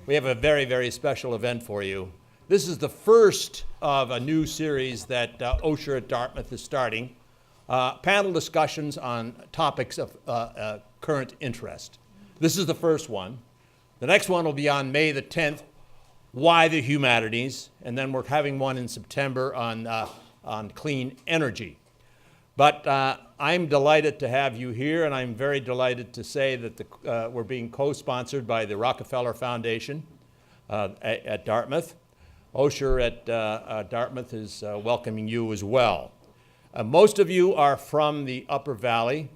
We have a very, very special event for you. This is the first of a new series that Osher at Dartmouth is starting. Panel discussions on topics of current interest. This is the first one. The next one will be on May the 10th, Why the Humanities, and then we're having one in September on clean energy. But I'm delighted to have you here, and I'm very delighted to say that we're being co-sponsored by the Rockefeller Foundation at Dartmouth. Osher at Dartmouth is welcoming you as well. Most of you are from the Upper Valley.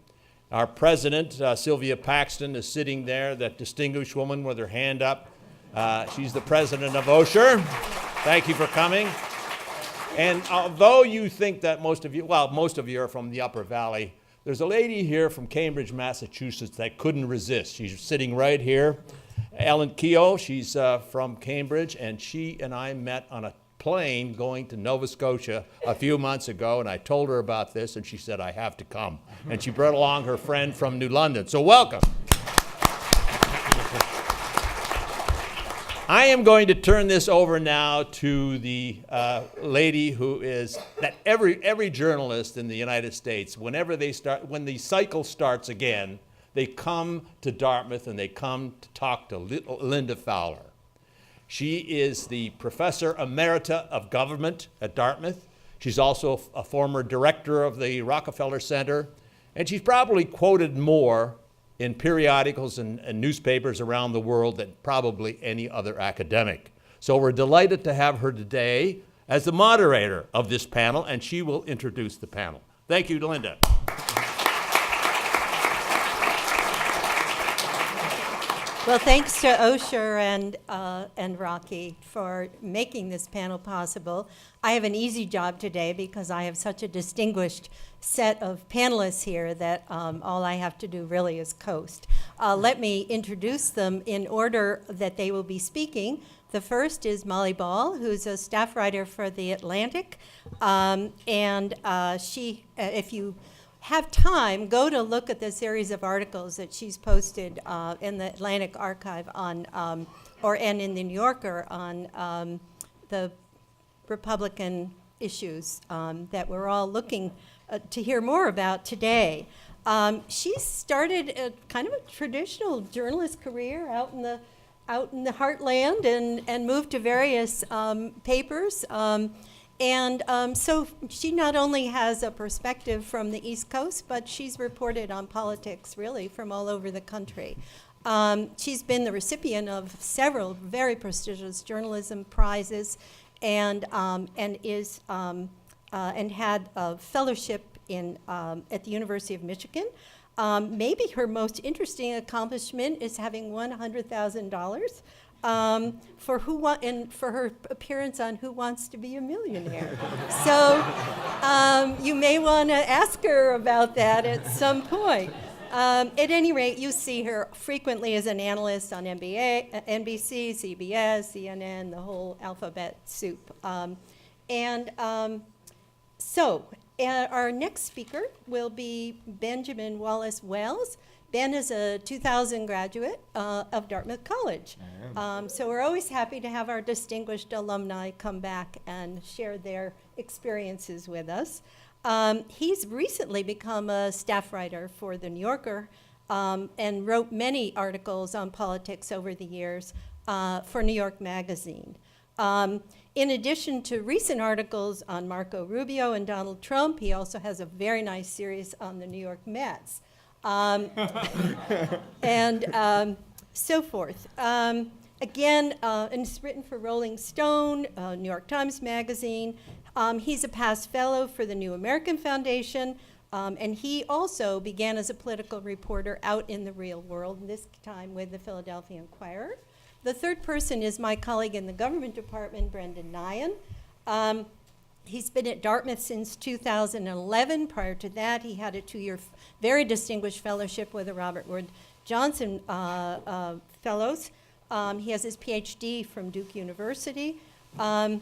Our president, Sylvia Paxton, is sitting there, that distinguished woman with her hand up. She's the president of Osher. Thank you for coming. And although you think that most of you are from the Upper Valley, there's a lady here from Cambridge, Massachusetts that couldn't resist. She's sitting right here. Ellen Keogh, she's from Cambridge, and she and I met on a plane going to Nova Scotia a few months ago, and I told her about this, and she said, I have to come. And she brought along her friend from New London. So welcome. I am going to turn this over now to the lady who is, that every journalist in the United States, when the cycle starts again, they come to Dartmouth and they come to talk to Linda Fowler. She is the Professor Emerita of Government at Dartmouth. She's also a former director of the Rockefeller Center, and she's probably quoted more in periodicals and newspapers around the world than probably any other academic. So we're delighted to have her today as the moderator of this panel, and she will introduce the panel. Thank you, Linda. Well, thanks to Osher and Rocky for making this panel possible. I have an easy job today because I have such a distinguished set of panelists here that all I have to do really is coast. Let me introduce them in order that they will be speaking. The first is Molly Ball, who's a staff writer for The Atlantic. She, if you have time, go to look at the series of articles that she's posted in the Atlantic Archive and in the New Yorker on the Republican issues that we're all looking to hear more about today. She started a kind of a traditional journalist career out in the heartland and moved to various papers. So she not only has a perspective from the East Coast, but she's reported on politics really from all over the country. She's been the recipient of several very prestigious journalism prizes, and had a fellowship at the University of Michigan. Maybe her most interesting accomplishment is having won $100,000. For her appearance on Who Wants to Be a Millionaire. So you may want to ask her about that at some point. At any rate, you see her frequently as an analyst on NBC, CBS, CNN, the whole alphabet soup. Our next speaker will be Benjamin Wallace Wells. Ben is a 2000 graduate of Dartmouth College. So we're always happy to have our distinguished alumni come back and share their experiences with us. He's recently become a staff writer for The New Yorker and wrote many articles on politics over the years for New York Magazine. In addition to recent articles on Marco Rubio and Donald Trump, he also has a very nice series on the New York Mets. So forth. And it's written for Rolling Stone, New York Times Magazine. He's a past fellow for the New American Foundation, and he also began as a political reporter out in the real world, this time with the Philadelphia Inquirer. The third person is my colleague in the government department, Brendan Nyan. He's been at Dartmouth since 2011. Prior to that, he had a 2-year very distinguished fellowship with the Robert Wood Johnson Fellows. He has his PhD from Duke University. Brendan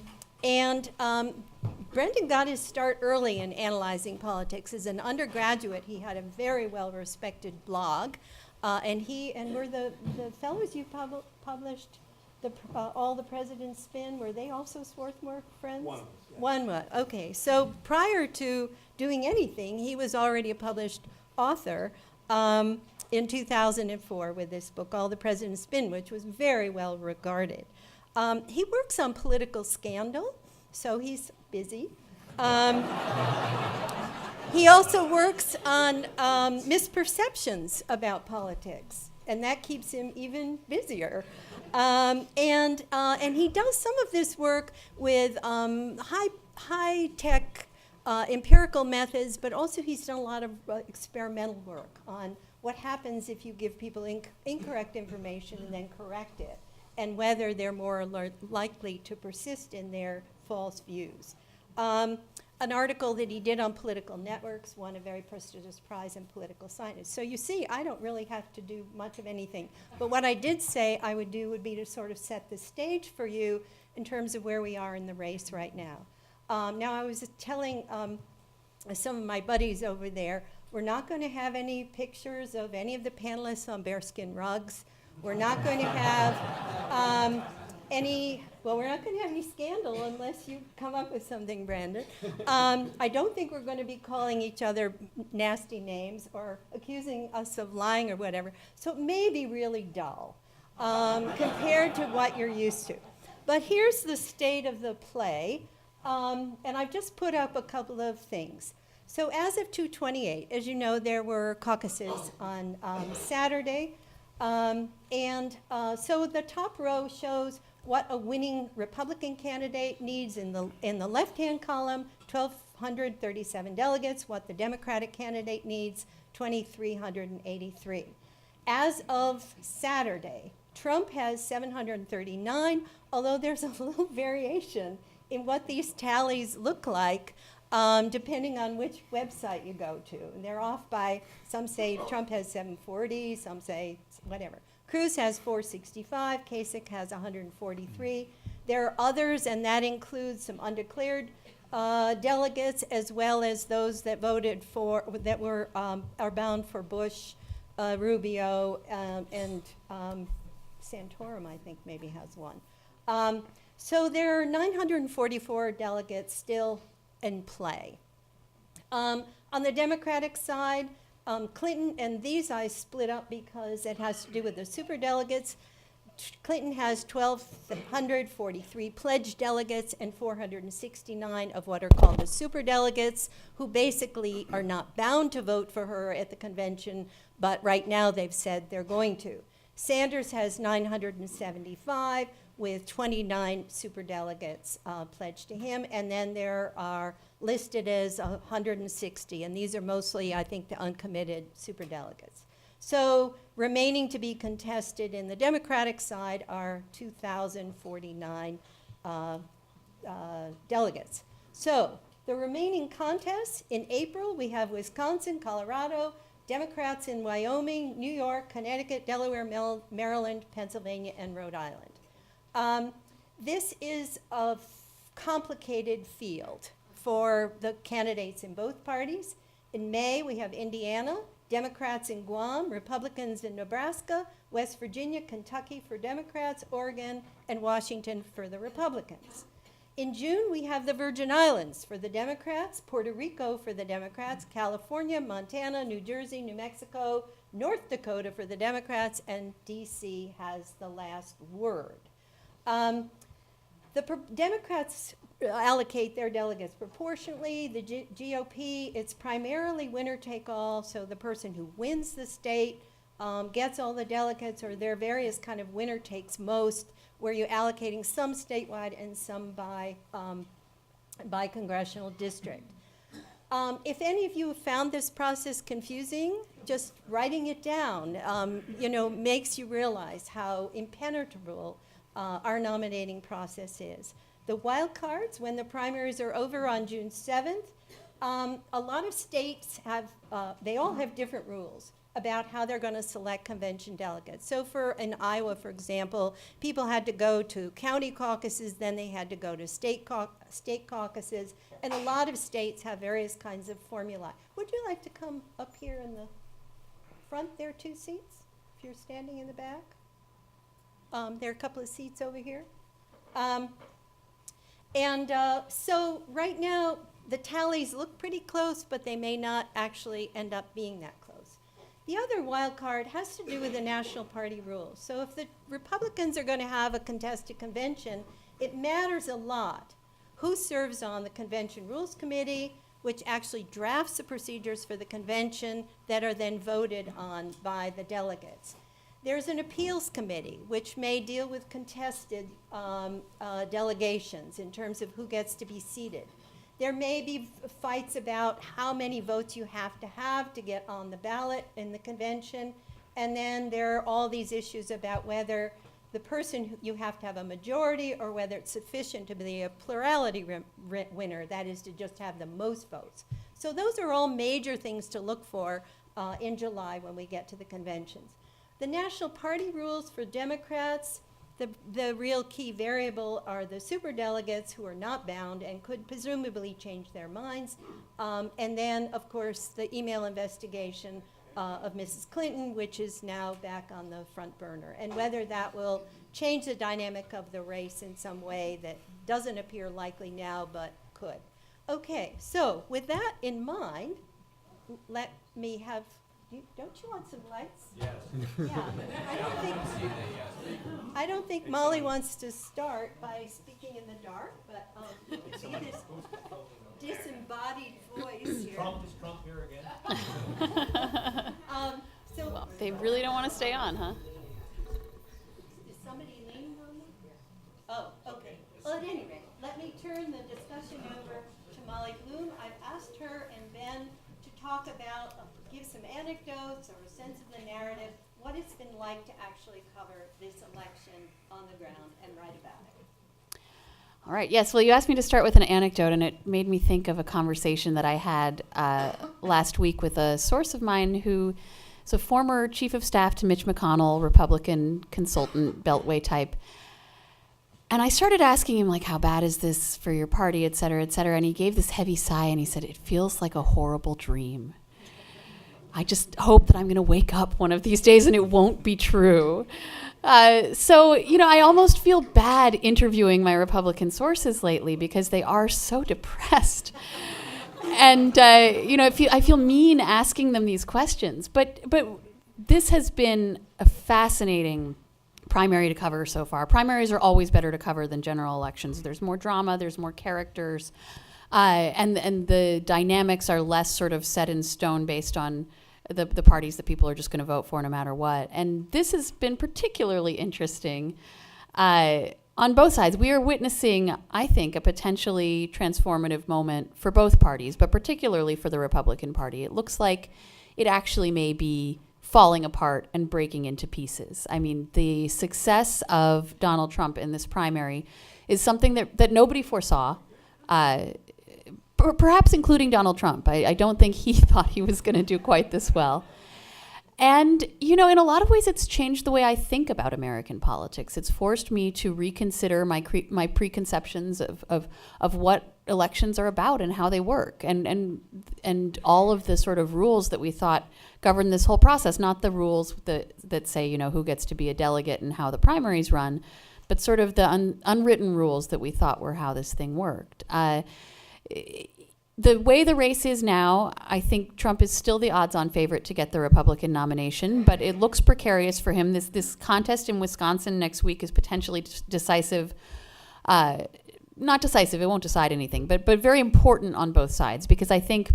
got his start early in analyzing politics. As an undergraduate, he had a very well-respected blog. And we're the fellows you published All the President's Spin, were they also Swarthmore friends? One of us, yeah. One was, okay. So prior to doing anything, he was already a published author in 2004 with this book, All the President's Spin, which was very well regarded. He works on political scandal, so he's busy. He also works on misperceptions about politics, and that keeps him even busier. And he does some of this work with high-tech empirical methods, but also he's done a lot of experimental work on what happens if you give people incorrect information and then correct it, and whether they're more likely to persist in their false views. An article that he did on political networks won a very prestigious prize in political science. So you see, I don't really have to do much of anything. But what I did say I would do would be to sort of set the stage for you in terms of where we are in the race right now. Now, I was telling some of my buddies over there, we're not going to have any pictures of any of the panelists on bearskin rugs. We're not going to have we're not going to have any scandal unless you come up with something, Brandon. I don't think we're going to be calling each other nasty names or accusing us of lying or whatever. So it may be really dull compared to what you're used to. But here's the state of the play, and I've just put up a couple of things. So as of 2/28, as you know, there were caucuses on Saturday. So the top row shows what a winning Republican candidate needs in the left-hand column, 1,237 delegates, what the Democratic candidate needs, 2,383. As of Saturday, Trump has 739, although there's a little variation in what these tallies look like, depending on which website you go to. And they're off by, some say Trump has 740, some say whatever. Cruz has 465, Kasich has 143. There are others, and that includes some undeclared delegates, as well as those that voted for, that were, are bound for Bush, Rubio, and Santorum, I think, maybe has one. So there are 944 delegates still in play. On the Democratic side, Clinton, and these I split up because it has to do with the superdelegates. Clinton has 1,243 pledged delegates and 469 of what are called the superdelegates, who basically are not bound to vote for her at the convention, but right now they've said they're going to. Sanders has 975 with 29 superdelegates pledged to him, and then there are listed as 160, and these are mostly, I think, the uncommitted superdelegates. So remaining to be contested in the Democratic side are 2,049 delegates. So the remaining contests in April, we have Wisconsin, Colorado, Democrats in Wyoming, New York, Connecticut, Delaware, Maryland, Pennsylvania, and Rhode Island. This is a complicated field for the candidates in both parties. In May, we have Indiana, Democrats in Guam, Republicans in Nebraska, West Virginia, Kentucky for Democrats, Oregon, and Washington for the Republicans. In June, we have the Virgin Islands for the Democrats, Puerto Rico for the Democrats, California, Montana, New Jersey, New Mexico, North Dakota for the Democrats, and DC has the last word. Democrats allocate their delegates proportionately. The GOP, it's primarily winner take all, so the person who wins the state gets all the delegates, or there are various kind of winner takes most, where you're allocating some statewide and some by congressional district. If any of you have found this process confusing, just writing it down makes you realize how impenetrable our nominating process is. The wild cards, when the primaries are over on June 7th, a lot of states have, they all have different rules about how they're going to select convention delegates. So in Iowa, for example, people had to go to county caucuses, then they had to go to state caucuses, and a lot of states have various kinds of formulae. Would you like to come up here in the front? There are 2 seats, if you're standing in the back. There are a couple of seats over here. So right now, the tallies look pretty close, but they may not actually end up being that close. The other wild card has to do with the national party rules. So if the Republicans are going to have a contested convention, it matters a lot who serves on the Convention Rules Committee, which actually drafts the procedures for the convention that are then voted on by the delegates. There's an appeals committee, which may deal with contested delegations in terms of who gets to be seated. There may be fights about how many votes you have to get on the ballot in the convention. And then there are all these issues about whether the person, you have to have a majority, or whether it's sufficient to be a plurality winner, that is to just have the most votes. So those are all major things to look for in July when we get to the conventions. The national party rules for Democrats, the real key variable are the superdelegates who are not bound and could presumably change their minds. And then, of course, the email investigation of Mrs. Clinton, which is now back on the front burner, and whether that will change the dynamic of the race in some way that doesn't appear likely now, but could. Okay, so with that in mind, let me have, don't you want some lights? Yes. Yeah, I don't think Molly wants to start by speaking in the dark, but you can see this disembodied voice here. Is Trump here again? Well, they really don't want to stay on, huh? Is somebody leaning on me? Oh, okay. Well, at any rate, let me turn the discussion over to Molly Bloom. I've asked her and Ben to talk about, give some anecdotes or a sense of the narrative, what it's been like to actually cover this election on the ground and write about it. All right. Yes. Well, you asked me to start with an anecdote, and it made me think of a conversation that I had last week with a source of mine who is a former chief of staff to Mitch McConnell, Republican consultant, Beltway type. And I started asking him, like, how bad is this for your party, et cetera, et cetera. And he gave this heavy sigh, and he said, it feels like a horrible dream. I just hope that I'm going to wake up one of these days and it won't be true. So, I almost feel bad interviewing my Republican sources lately because they are so depressed. And, I feel mean asking them these questions. But this has been a fascinating primary to cover so far. Primaries are always better to cover than general elections. There's more drama, there's more characters, and the dynamics are less sort of set in stone based on the parties that people are just going to vote for no matter what. And this has been particularly interesting on both sides. We are witnessing, I think, a potentially transformative moment for both parties, but particularly for the Republican Party. It looks like it actually may be falling apart and breaking into pieces. I mean, the success of Donald Trump in this primary is something that nobody foresaw, perhaps including Donald Trump. I don't think he thought he was going to do quite this well. And, in a lot of ways, it's changed the way I think about American politics. It's forced me to reconsider my preconceptions of what elections are about and how they work, and all of the sort of rules that we thought govern this whole process, not the rules that say, who gets to be a delegate and how the primaries run, but sort of the unwritten rules that we thought were how this thing worked. The way the race is now, I think Trump is still the odds-on favorite to get the Republican nomination, but it looks precarious for him. This contest in Wisconsin next week is potentially decisive. Not decisive, it won't decide anything, but very important on both sides, because I think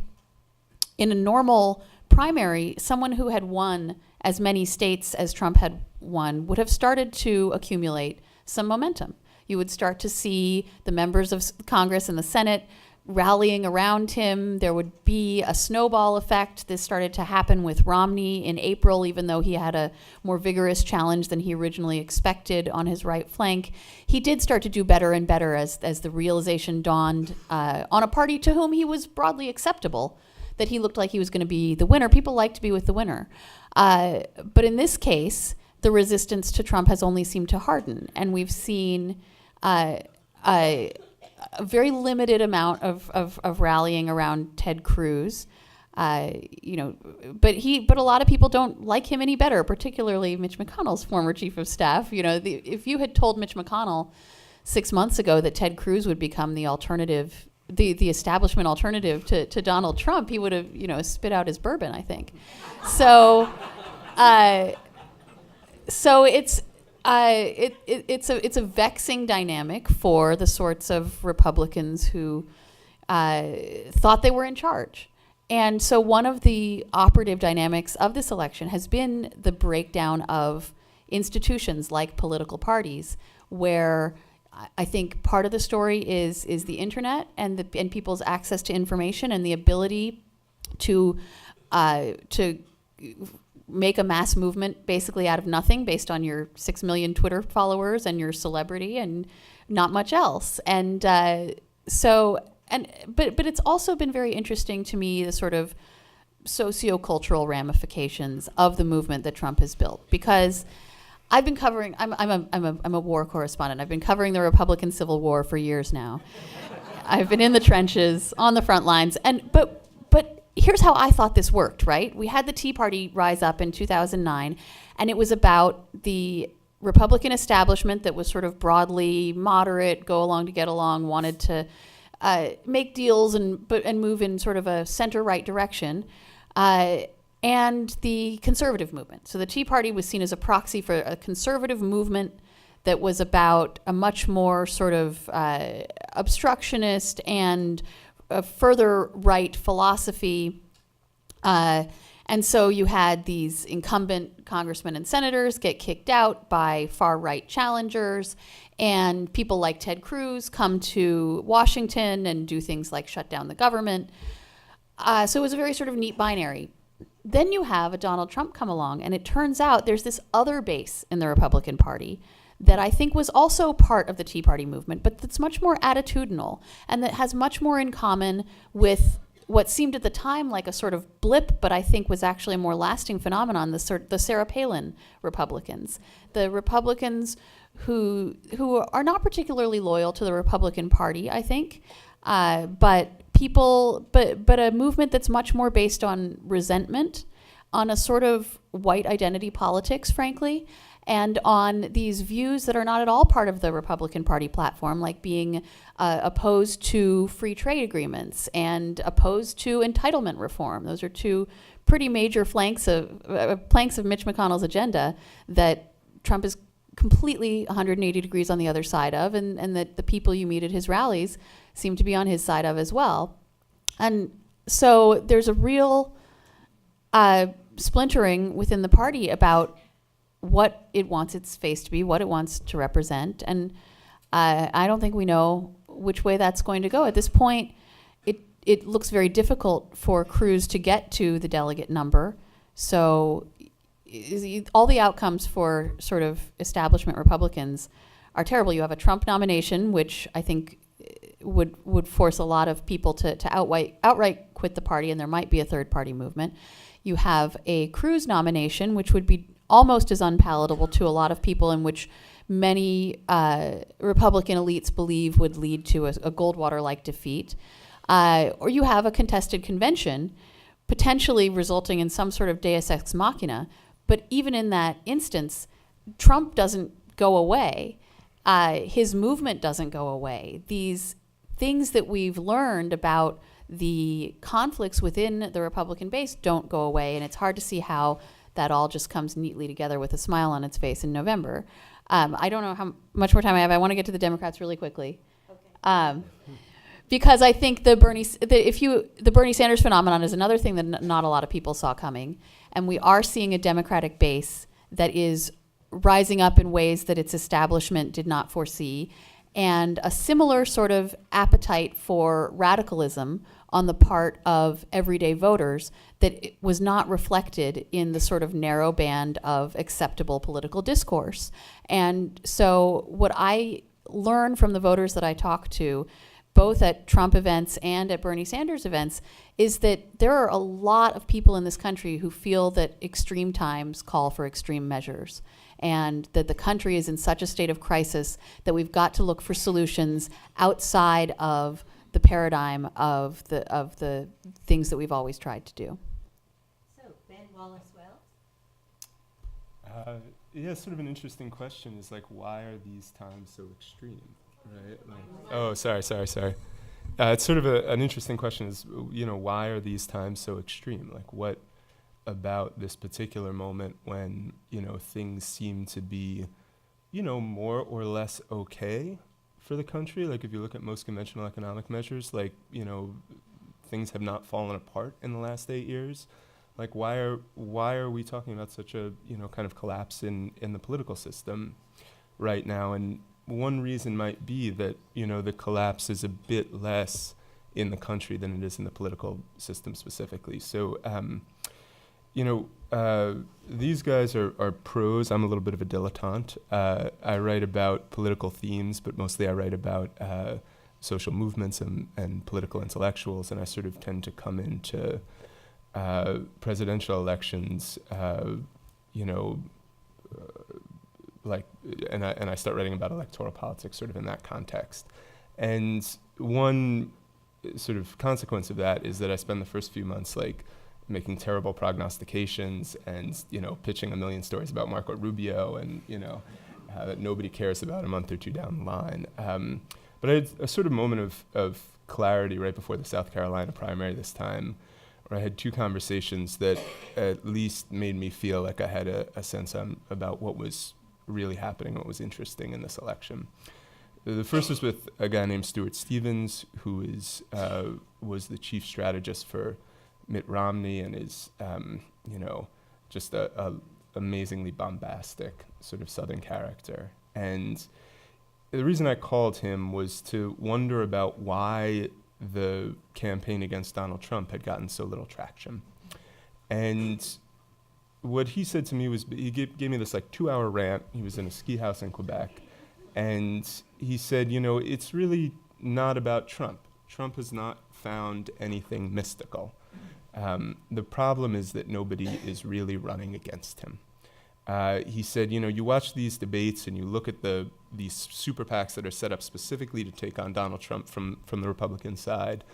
in a normal primary, someone who had won as many states as Trump had won would have started to accumulate some momentum. You would start to see the members of Congress and the Senate rallying around him. There would be a snowball effect. This started to happen with Romney in April, even though he had a more vigorous challenge than he originally expected on his right flank. He did start to do better and better as the realization dawned on a party to whom he was broadly acceptable, that he looked like he was going to be the winner. People like to be with the winner. But in this case, the resistance to Trump has only seemed to harden, and we've seen a very limited amount of rallying around Ted Cruz. You know, but a lot of people don't like him any better, particularly Mitch McConnell's former chief of staff. You know, if you had told Mitch McConnell 6 months ago that Ted Cruz would become the alternative, the establishment alternative to Donald Trump, he would have, you know, spit out his bourbon, I think. So, so it's a vexing dynamic for the sorts of Republicans who thought they were in charge. And so one of the operative dynamics of this election has been the breakdown of institutions like political parties, where I think part of the story is the internet and people's access to information and the ability to make a mass movement basically out of nothing based on your 6 million Twitter followers and your celebrity and not much else. And but it's also been very interesting to me, the sort of sociocultural ramifications of the movement that Trump has built, because I've been covering. I'm a war correspondent. I've been covering the Republican Civil War for years now. I've been in the trenches, on the front lines, but here's how I thought this worked. Right, we had the Tea Party rise up in 2009, and it was about the Republican establishment that was sort of broadly moderate, go along to get along, wanted to make deals and move in sort of a center-right direction. And the conservative movement. So the Tea Party was seen as a proxy for a conservative movement that was about a much more sort of obstructionist and a further right philosophy. And so you had these incumbent congressmen and senators get kicked out by far-right challengers, and people like Ted Cruz come to Washington and do things like shut down the government. So it was a very sort of neat binary. Then you have a Donald Trump come along, and it turns out there's this other base in the Republican Party that I think was also part of the Tea Party movement, but that's much more attitudinal and that has much more in common with what seemed at the time like a sort of blip, but I think was actually a more lasting phenomenon, the Sarah Palin Republicans. The Republicans who are not particularly loyal to the Republican Party, I think, but a movement that's much more based on resentment, on a sort of white identity politics, frankly, and on these views that are not at all part of the Republican Party platform, like being opposed to free trade agreements and opposed to entitlement reform. Those are two pretty major planks of Mitch McConnell's agenda that Trump is completely 180 degrees on the other side of, and that the people you meet at his rallies seem to be on his side of as well. And so there's a real splintering within the party about what it wants its face to be, what it wants to represent. And I don't think we know which way that's going to go. At this point, it looks very difficult for Cruz to get to the delegate number. So all the outcomes for sort of establishment Republicans are terrible. You have a Trump nomination, which I think would force a lot of people to outright quit the party, and there might be a third party movement. You have a Cruz nomination, which would be almost as unpalatable to a lot of people, in which many Republican elites believe would lead to a Goldwater-like defeat. Or you have a contested convention, potentially resulting in some sort of deus ex machina. But even in that instance, Trump doesn't go away. His movement doesn't go away. These things that we've learned about the conflicts within the Republican base don't go away, and it's hard to see how that all just comes neatly together with a smile on its face in November. I don't know how much more time I have. I want to get to the Democrats really quickly. Okay. Because I think the Bernie Sanders phenomenon is another thing that not a lot of people saw coming, and we are seeing a Democratic base that is rising up in ways that its establishment did not foresee, and a similar sort of appetite for radicalism on the part of everyday voters that was not reflected in the sort of narrow band of acceptable political discourse. And so what I learn from the voters that I talk to, both at Trump events and at Bernie Sanders events, is that there are a lot of people in this country who feel that extreme times call for extreme measures, and that the country is in such a state of crisis that we've got to look for solutions outside of the paradigm of the things that we've always tried to do. So, Ben Wallace Wells? Yeah, sort of an interesting question is like, why are these times so extreme, right? Oh, sorry. It's sort of an interesting question is, why are these times so extreme? Like, what about this particular moment when, things seem to be, more or less okay for the country? Like, if you look at most conventional economic measures, like, things have not fallen apart in the last 8 years. Like, why are we talking about such a, kind of collapse in the political system right now? And one reason might be that, the collapse is a bit less in the country than it is in the political system specifically. So, these guys are pros. I'm a little bit of a dilettante. I write about political themes, but mostly I write about social movements and political intellectuals, and I sort of tend to come into presidential elections, and I start writing about electoral politics sort of in that context. And one sort of consequence of that is that I spend the first few months making terrible prognostications and, pitching a million stories about Marco Rubio and, that nobody cares about a month or two down the line. But I had a sort of moment of clarity right before the South Carolina primary this time, where I had two conversations that at least made me feel like I had a sense about what was really happening, what was interesting in this election. The first was with a guy named Stuart Stevens, who was the chief strategist for Mitt Romney and is, just a amazingly bombastic sort of Southern character. And the reason I called him was to wonder about why the campaign against Donald Trump had gotten so little traction. And what he said to me was, he gave me this 2-hour rant. He was in a ski house in Quebec. And he said, it's really not about Trump. Trump has not found anything mystical. The problem is that nobody is really running against him. He said, you watch these debates and you look at these super PACs that are set up specifically to take on Donald Trump from the Republican side,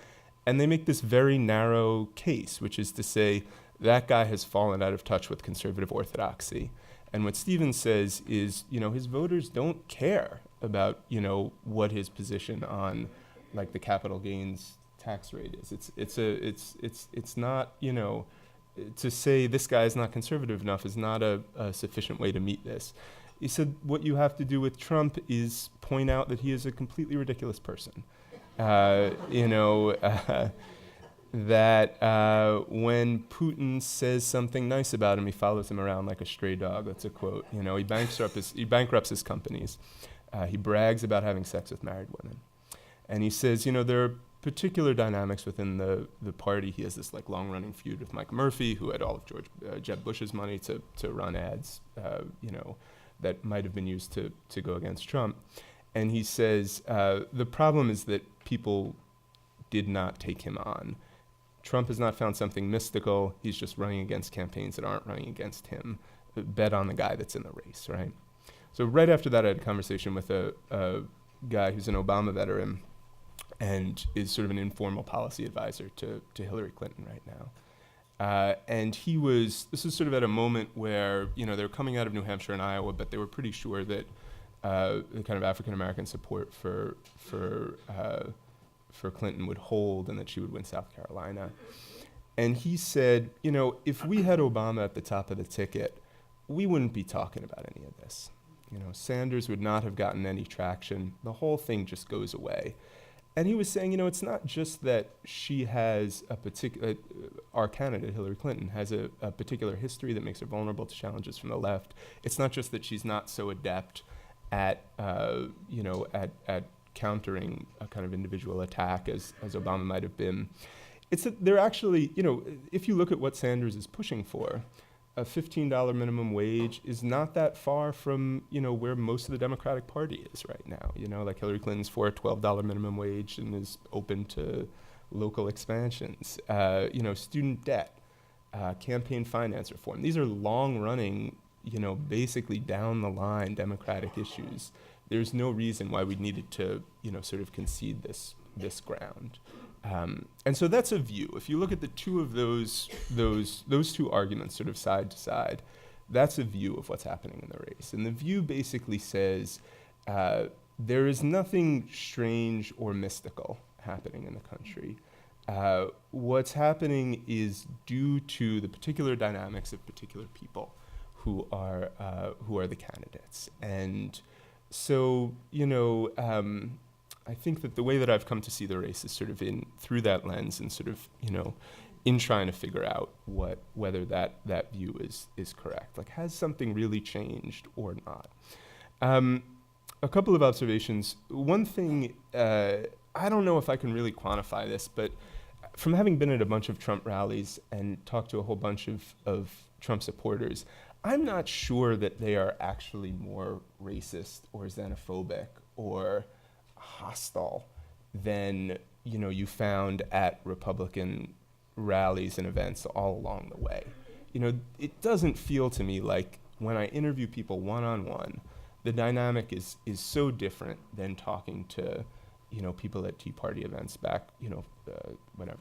and they make this very narrow case, which is to say that guy has fallen out of touch with conservative orthodoxy. And what Stevens says is, his voters don't care about, what his position on the capital gains tax rate is. It's not, to say this guy is not conservative enough is not a sufficient way to meet this. He said what you have to do with Trump is point out that he is a completely ridiculous person. That when Putin says something nice about him, he follows him around like a stray dog. That's a quote. He bankrupts his companies. He brags about having sex with married women. And he says, there are particular dynamics within the party. He has this long-running feud with Mike Murphy, who had all of Jeb Bush's money to run ads, that might have been used to go against Trump. And he says, the problem is that people did not take him on. Trump has not found something mystical. He's just running against campaigns that aren't running against him. Bet on the guy that's in the race, right? So right after that, I had a conversation with a guy who's an Obama veteran and is sort of an informal policy advisor to Hillary Clinton right now. And this was sort of at a moment where, they were coming out of New Hampshire and Iowa, but they were pretty sure that the kind of African-American support for Clinton would hold and that she would win South Carolina. And he said, if we had Obama at the top of the ticket, we wouldn't be talking about any of this. Sanders would not have gotten any traction. The whole thing just goes away. And he was saying, it's not just that she has our candidate, Hillary Clinton, has a particular history that makes her vulnerable to challenges from the left. It's not just that she's not so adept at countering a kind of individual attack as Obama might have been. It's that they're actually, if you look at what Sanders is pushing for, a $15 minimum wage is not that far from, where most of the Democratic Party is right now. Hillary Clinton's for a $12 minimum wage and is open to local expansions. Student debt, campaign finance reform. These are long-running, basically down-the-line Democratic issues. There's no reason why we needed to, sort of concede this ground. And so that's a view. If you look at the two of those two arguments sort of side to side, that's a view of what's happening in the race. And the view basically says there is nothing strange or mystical happening in the country. What's happening is due to the particular dynamics of particular people who are the candidates. And so, I think that the way that I've come to see the race is sort of through that lens and sort of, in trying to figure out whether that view is correct. Like, has something really changed or not? A couple of observations. One thing, I don't know if I can really quantify this, but from having been at a bunch of Trump rallies and talked to a whole bunch of Trump supporters, I'm not sure that they are actually more racist or xenophobic or hostile than you found at Republican rallies and events all along the way. It doesn't feel to me like when I interview people one-on-one, the dynamic is so different than talking to people at Tea Party events back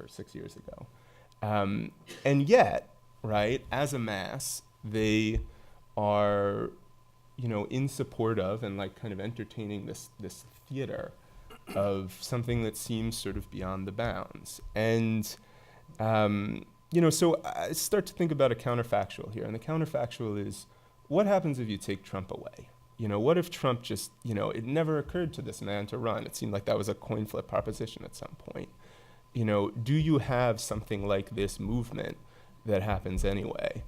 6 years ago. And yet, right, as a mass, they are in support of and like kind of entertaining this theater of something that seems sort of beyond the bounds. And, so I start to think about a counterfactual here. And the counterfactual is, what happens if you take Trump away? What if Trump just, it never occurred to this man to run? It seemed like that was a coin flip proposition at some point. Do you have something like this movement that happens anyway?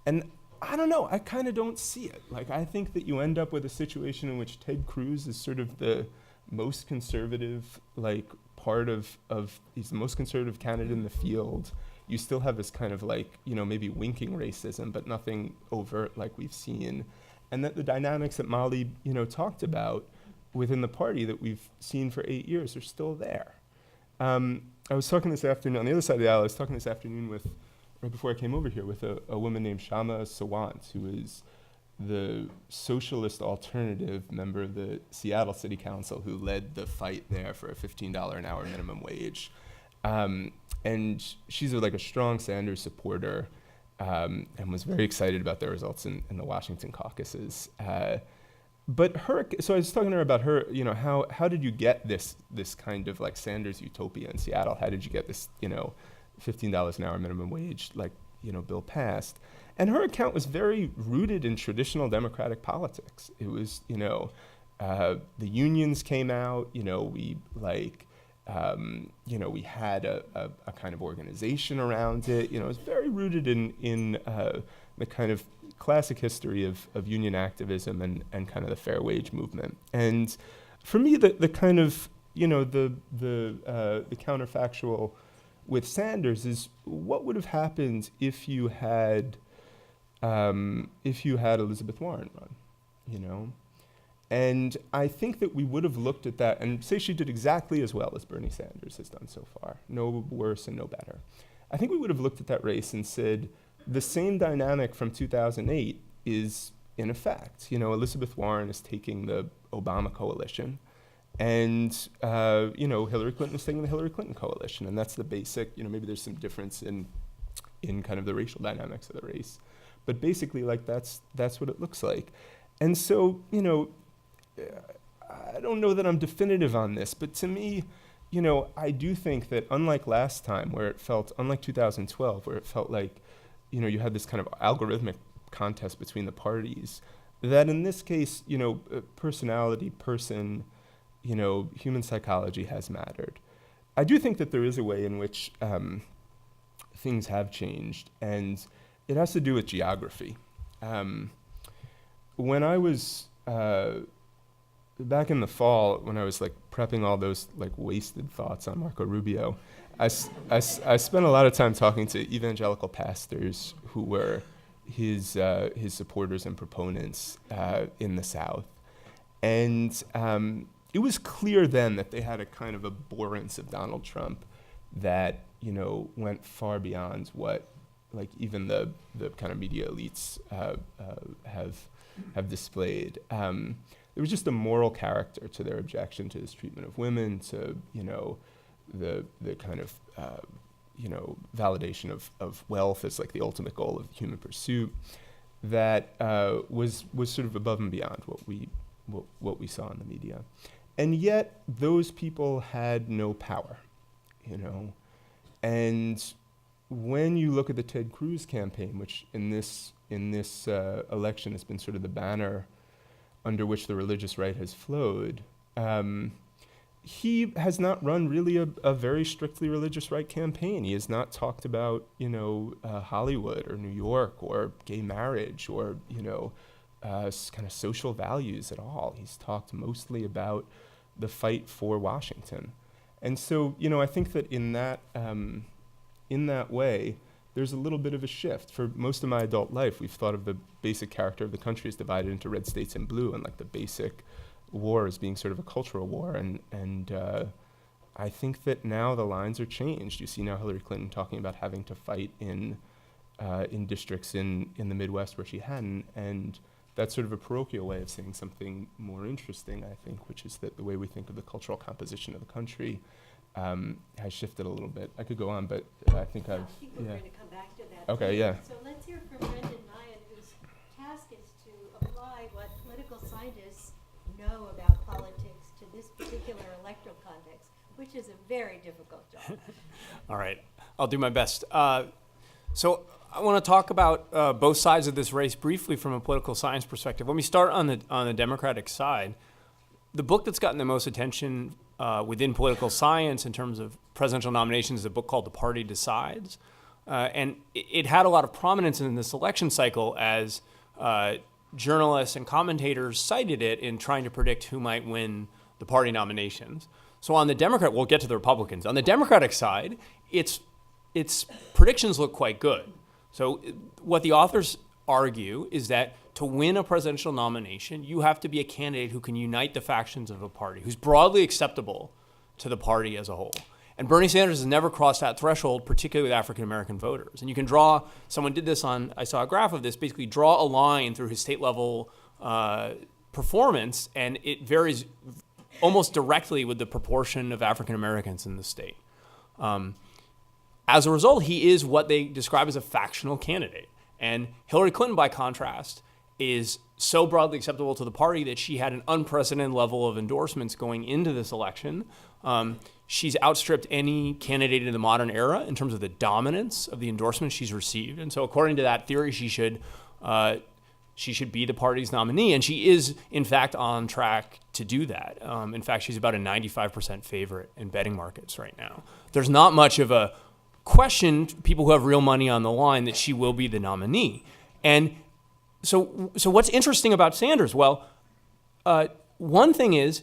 And I don't know, I kind of don't see it. Like, I think that you end up with a situation in which Ted Cruz is sort of the most conservative, he's the most conservative candidate in the field. You still have this kind of maybe winking racism, but nothing overt like we've seen. And that the dynamics that Molly, talked about within the party that we've seen for 8 years are still there. I was talking this afternoon, on the other side of the aisle, I was talking this afternoon right before I came over here, with a woman named Shama Sawant, who is the socialist alternative member of the Seattle City Council who led the fight there for a $15 an hour minimum wage. And she's a strong Sanders supporter, and was very excited about their results in the Washington caucuses. So I was talking to her about her, how did you get this kind of Sanders utopia in Seattle? How did you get this, $15 an hour minimum wage, bill passed? And her account was very rooted in traditional Democratic politics. It was, the unions came out, we had a kind of organization around it. It was very rooted in the kind of classic history of union activism and kind of the fair wage movement. And for me, the kind of, the counterfactual with Sanders is, what would have happened if you had Elizabeth Warren run, And I think that we would have looked at that and say she did exactly as well as Bernie Sanders has done so far, no worse and no better. I think we would have looked at that race and said, the same dynamic from 2008 is in effect. Elizabeth Warren is taking the Obama coalition, and Hillary Clinton is taking the Hillary Clinton coalition, and that's the basic. Maybe there's some difference in kind of the racial dynamics of the race, but basically, that's what it looks like. And so, I don't know that I'm definitive on this, but to me, I do think that unlike last time, unlike 2012, where it felt like, you had this kind of algorithmic contest between the parties, that in this case, personality, human psychology has mattered. I do think that there is a way in which things have changed, and it has to do with geography. When I was back in the fall, when I was prepping all those wasted thoughts on Marco Rubio, I spent a lot of time talking to evangelical pastors who were his supporters and proponents in the South, and it was clear then that they had a kind of abhorrence of Donald Trump that went far beyond what even the kind of media elites have displayed. There was just a moral character to their objection to his treatment of women, to the kind of validation of wealth as like the ultimate goal of human pursuit, that was sort of above and beyond what we saw in the media. And yet those people had no power, And when you look at the Ted Cruz campaign, which in this election has been sort of the banner under which the religious right has flowed, he has not run really a very strictly religious right campaign. He has not talked about, Hollywood or New York or gay marriage or, kind of social values at all. He's talked mostly about the fight for Washington. And so, I think that in that way, there's a little bit of a shift. For most of my adult life, we've thought of the basic character of the country as divided into red states and blue, and like the basic war as being sort of a cultural war. And I think that now the lines are changed. You see now Hillary Clinton talking about having to fight in districts in the Midwest where she hadn't, and that's sort of a parochial way of saying something more interesting, I think, which is that the way we think of the cultural composition of the country has shifted a little bit. I could go on, but I think I think we're going to come back to that. Okay, yeah. So let's hear from Brendan Nyhan, whose task is to apply what political scientists know about politics to this particular electoral context, which is a very difficult job. All right, I'll do my best. So I want to talk about both sides of this race briefly from a political science perspective. Let me start on the Democratic side. The book that's gotten the most attention within political science in terms of presidential nominations is a book called The Party Decides. And it had a lot of prominence in this election cycle as journalists and commentators cited it in trying to predict who might win the party nominations. So on the Democrat, we'll get to the Republicans. On the Democratic side, its predictions look quite good. So what the authors argue is that to win a presidential nomination, you have to be a candidate who can unite the factions of a party, who's broadly acceptable to the party as a whole. And Bernie Sanders has never crossed that threshold, particularly with African-American voters. And you can draw, someone did this I saw a graph of this, basically draw a line through his state level performance, and it varies almost directly with the proportion of African-Americans in the state. As a result, he is what they describe as a factional candidate. And Hillary Clinton, by contrast, is so broadly acceptable to the party that she had an unprecedented level of endorsements going into this election. She's outstripped any candidate in the modern era in terms of the dominance of the endorsements she's received. And so according to that theory, she should be the party's nominee. And she is, in fact, on track to do that. In fact, she's about a 95% favorite in betting markets right now. There's not much of a question, people who have real money on the line, that she will be the nominee. And so what's interesting about Sanders? Well, one thing is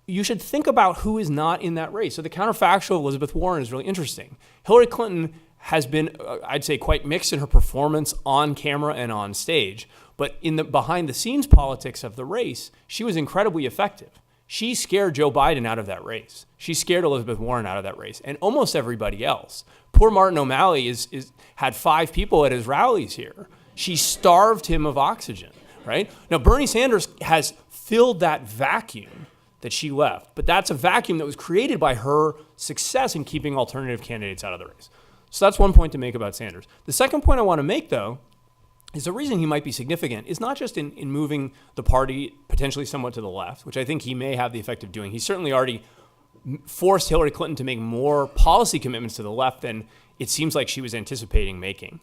you should think about who is not in that race. So the counterfactual of Elizabeth Warren is really interesting. Hillary Clinton has been, I'd say, quite mixed in her performance on camera and on stage. But in the behind-the-scenes politics of the race, she was incredibly effective. She scared Joe Biden out of that race. She scared Elizabeth Warren out of that race, and almost everybody else. Poor Martin O'Malley had 5 people at his rallies here. She starved him of oxygen, right? Now, Bernie Sanders has filled that vacuum that she left, but that's a vacuum that was created by her success in keeping alternative candidates out of the race. So that's one point to make about Sanders. The second point I want to make, though, is the reason he might be significant is not just in moving the party potentially somewhat to the left, which I think he may have the effect of doing. He's certainly already forced Hillary Clinton to make more policy commitments to the left than it seems like she was anticipating making.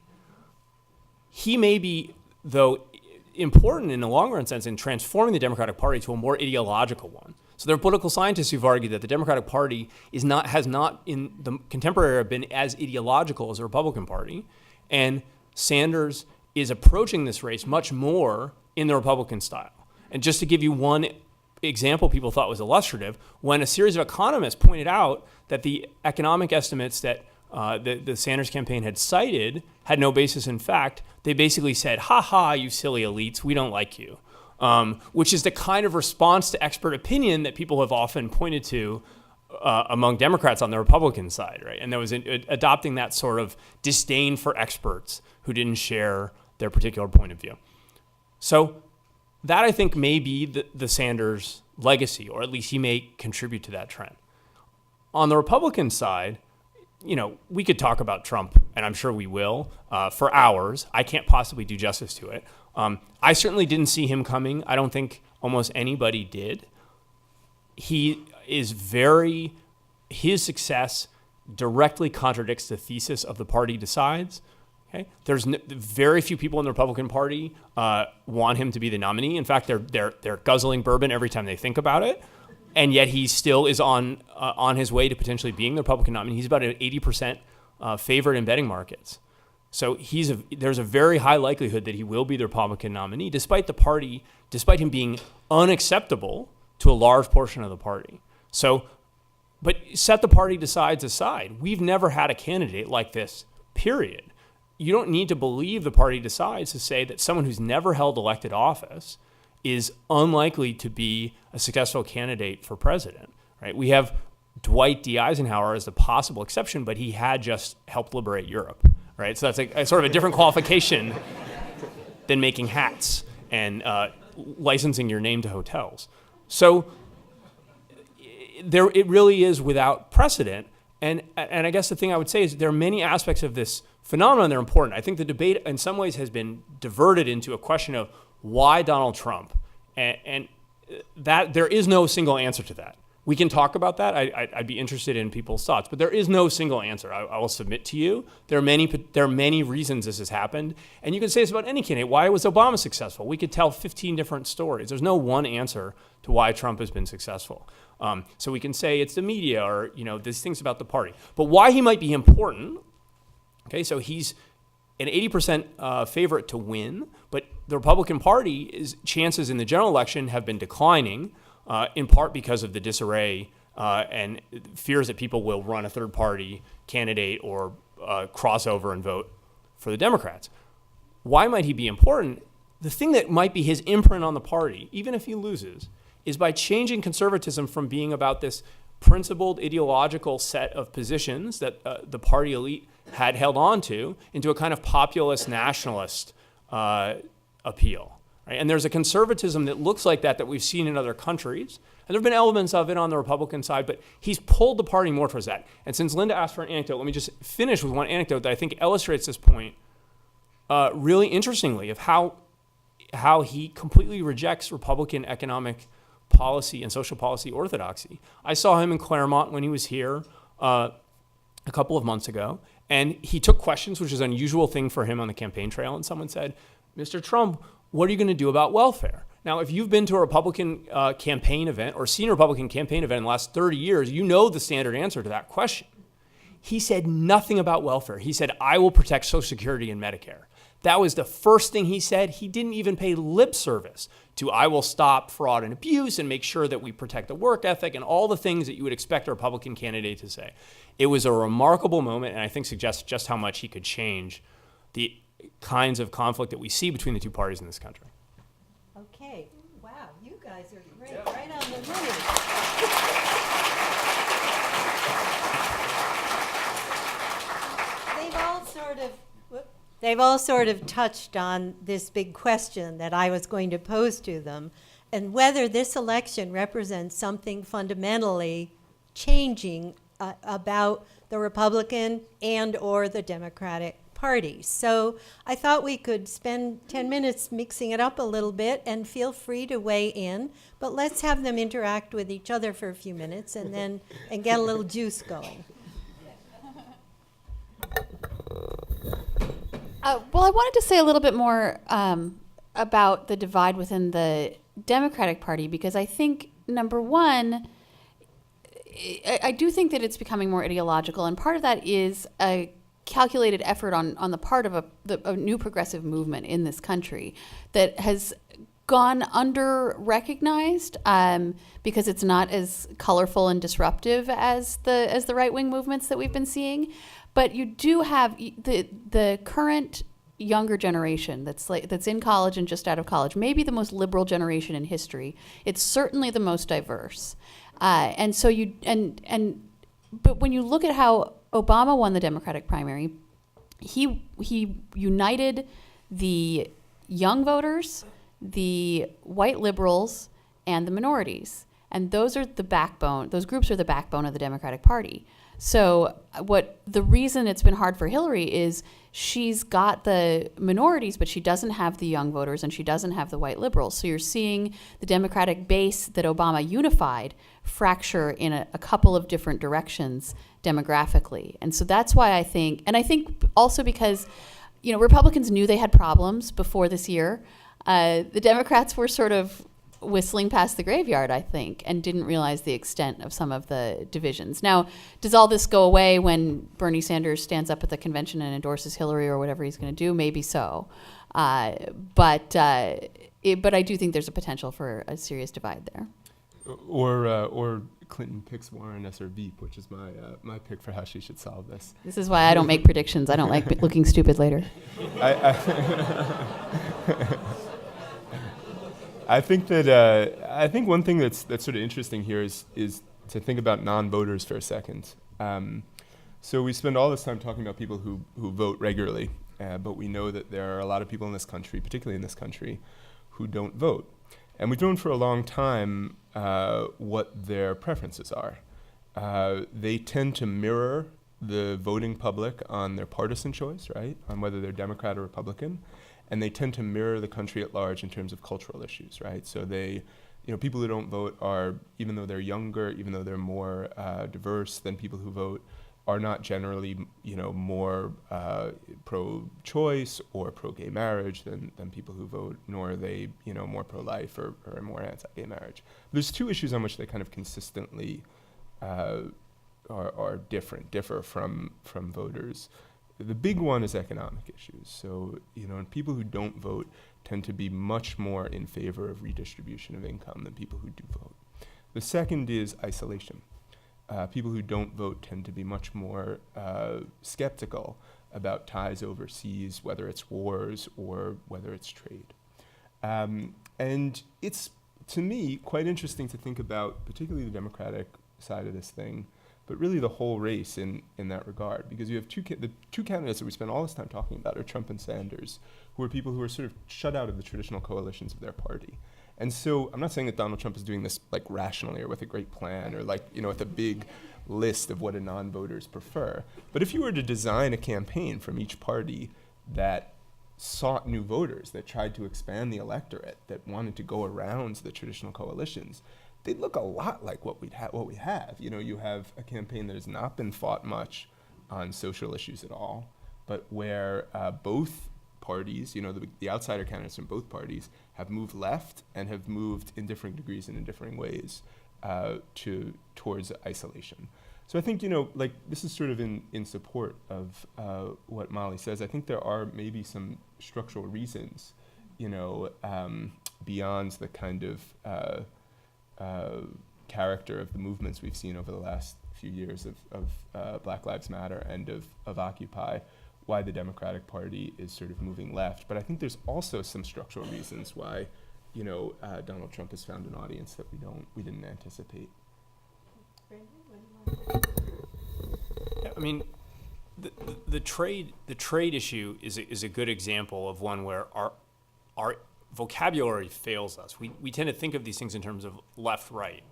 He may be, though, important in the long-run sense in transforming the Democratic Party to a more ideological one. So there are political scientists who've argued that the Democratic Party has not in the contemporary era been as ideological as the Republican Party, and Sanders is approaching this race much more in the Republican style. And just to give you one example people thought was illustrative, when a series of economists pointed out that the economic estimates that the Sanders campaign had cited had no basis in fact, they basically said, ha ha, you silly elites, we don't like you. Which is the kind of response to expert opinion that people have often pointed to among Democrats on the Republican side, right? And there was adopting that sort of disdain for experts who didn't share their particular point of view. So that, I think, may be the Sanders legacy, or at least he may contribute to that trend. On the Republican side, we could talk about Trump, and I'm sure we will, for hours. I can't possibly do justice to it. I certainly didn't see him coming. I don't think almost anybody did. His success directly contradicts the thesis of the party decides. Okay? There's very few people in the Republican Party want him to be the nominee. In fact, they're guzzling bourbon every time they think about it. And yet he still is on his way to potentially being the Republican nominee. He's about an 80% favorite in betting markets. So there's a very high likelihood that he will be the Republican nominee, despite him being unacceptable to a large portion of the party. So, but set the party decides aside. We've never had a candidate like this, period. You don't need to believe the party decides to say that someone who's never held elected office is unlikely to be a successful candidate for president, right? We have Dwight D. Eisenhower as the possible exception, but he had just helped liberate Europe, right? So that's a sort of a different qualification than making hats and licensing your name to hotels. So it really is without precedent. And I guess the thing I would say is there are many aspects of this phenomenon that are important. I think the debate in some ways has been diverted into a question of why Donald Trump? And that there is no single answer to that. We can talk about that. I'd be interested in people's thoughts, but there is no single answer. I will submit to you. There are many reasons this has happened, and you can say this about any candidate. Why was Obama successful? We could tell 15 different stories. There's no one answer to why Trump has been successful. So we can say it's the media or these things about the party. But why he might be important? Okay, so he's an 80% favorite to win, but the Republican Party's chances in the general election have been declining, in part because of the disarray and fears that people will run a third-party candidate or cross over and vote for the Democrats. Why might he be important? The thing that might be his imprint on the party, even if he loses, is by changing conservatism from being about this principled ideological set of positions that the party elite had held on to into a kind of populist nationalist appeal. Right? And there's a conservatism that looks like that we've seen in other countries. And there have been elements of it on the Republican side, but he's pulled the party more towards that. And since Linda asked for an anecdote, let me just finish with one anecdote that I think illustrates this point really interestingly of how he completely rejects Republican economic policy and social policy orthodoxy. I saw him in Claremont when he was here a couple of months ago, and he took questions, which is an unusual thing for him on the campaign trail, and someone said, Mr. Trump, what are you going to do about welfare? Now, if you've been to a Republican campaign event or seen a Republican campaign event in the last 30 years, you know the standard answer to that question. He said nothing about welfare. He said, I will protect Social Security and Medicare. That was the first thing he said. He didn't even pay lip service to I will stop fraud and abuse and make sure that we protect the work ethic and all the things that you would expect a Republican candidate to say. It was a remarkable moment, and I think suggests just how much he could change the kinds of conflict that we see between the two parties in this country. Okay, wow, you guys are great, right on the money. They've all sort of touched on this big question that I was going to pose to them, and whether this election represents something fundamentally changing about the Republican and or the Democratic Party. So I thought we could spend 10 minutes mixing it up a little bit, and feel free to weigh in, but let's have them interact with each other for a few minutes and get a little juice going. Well, I wanted to say a little bit more about the divide within the Democratic Party, because I think, number one, I do think that it's becoming more ideological, and part of that is a calculated effort on the part of a new progressive movement in this country that has gone under-recognized because it's not as colorful and disruptive as the right-wing movements that we've been seeing. But you do have the current younger generation that's in college and just out of college, maybe the most liberal generation in history. It's certainly the most diverse, but when you look at how Obama won the Democratic primary, he united the young voters, the white liberals, and the minorities. And those are the backbone, those groups are the backbone of the Democratic Party. So the reason it's been hard for Hillary is she's got the minorities, but she doesn't have the young voters and she doesn't have the white liberals. So you're seeing the Democratic base that Obama unified fracture in a couple of different directions demographically. And so that's why I think also because, Republicans knew they had problems before this year. The Democrats were sort of whistling past the graveyard, I think, and didn't realize the extent of some of the divisions. Now, does all this go away when Bernie Sanders stands up at the convention and endorses Hillary or whatever he's going to do? Maybe so. But I do think there's a potential for a serious divide there. Or Clinton picks Warren as her Veep, which is my pick for how she should solve this. This is why I don't make predictions. I don't like looking stupid later. I think one thing that's sort of interesting here is to think about non-voters for a second. So we spend all this time talking about people who vote regularly, but we know that there are a lot of people in this country, particularly in this country, who don't vote. And we've known for a long time what their preferences are. They tend to mirror the voting public on their partisan choice, right? On whether they're Democrat or Republican. And they tend to mirror the country at large in terms of cultural issues, right? So people who don't vote are, even though they're younger, even though they're more diverse than people who vote, are not generally, more pro-choice or pro-gay marriage than people who vote, nor are they, more pro-life or more anti-gay marriage. There's two issues on which they kind of consistently differ from voters. The big one is economic issues. So, and people who don't vote tend to be much more in favor of redistribution of income than people who do vote. The second is isolation. People who don't vote tend to be much more skeptical about ties overseas, whether it's wars or whether it's trade. And it's, to me, quite interesting to think about, particularly the Democratic side of this thing, but really the whole race in that regard, because you have the two candidates that we spend all this time talking about are Trump and Sanders, who are people who are sort of shut out of the traditional coalitions of their party. And so I'm not saying that Donald Trump is doing this like rationally or with a great plan or with a big list of what a non-voters prefer. But if you were to design a campaign from each party that sought new voters, that tried to expand the electorate, that wanted to go around the traditional coalitions, they look a lot like what we have. You have a campaign that has not been fought much on social issues at all, but where both parties, the outsider candidates from both parties, have moved left and have moved in different degrees and in differing ways towards isolation. So I think, this is sort of in support of what Molly says. I think there are maybe some structural reasons, beyond the kind of character of the movements we've seen over the last few years of Black Lives Matter and of Occupy, why the Democratic Party is sort of moving left. But I think there's also some structural reasons why, Donald Trump has found an audience that we didn't anticipate. Yeah, I mean, the trade issue is a good example of one where our vocabulary fails us. We tend to think of these things in terms of left-right,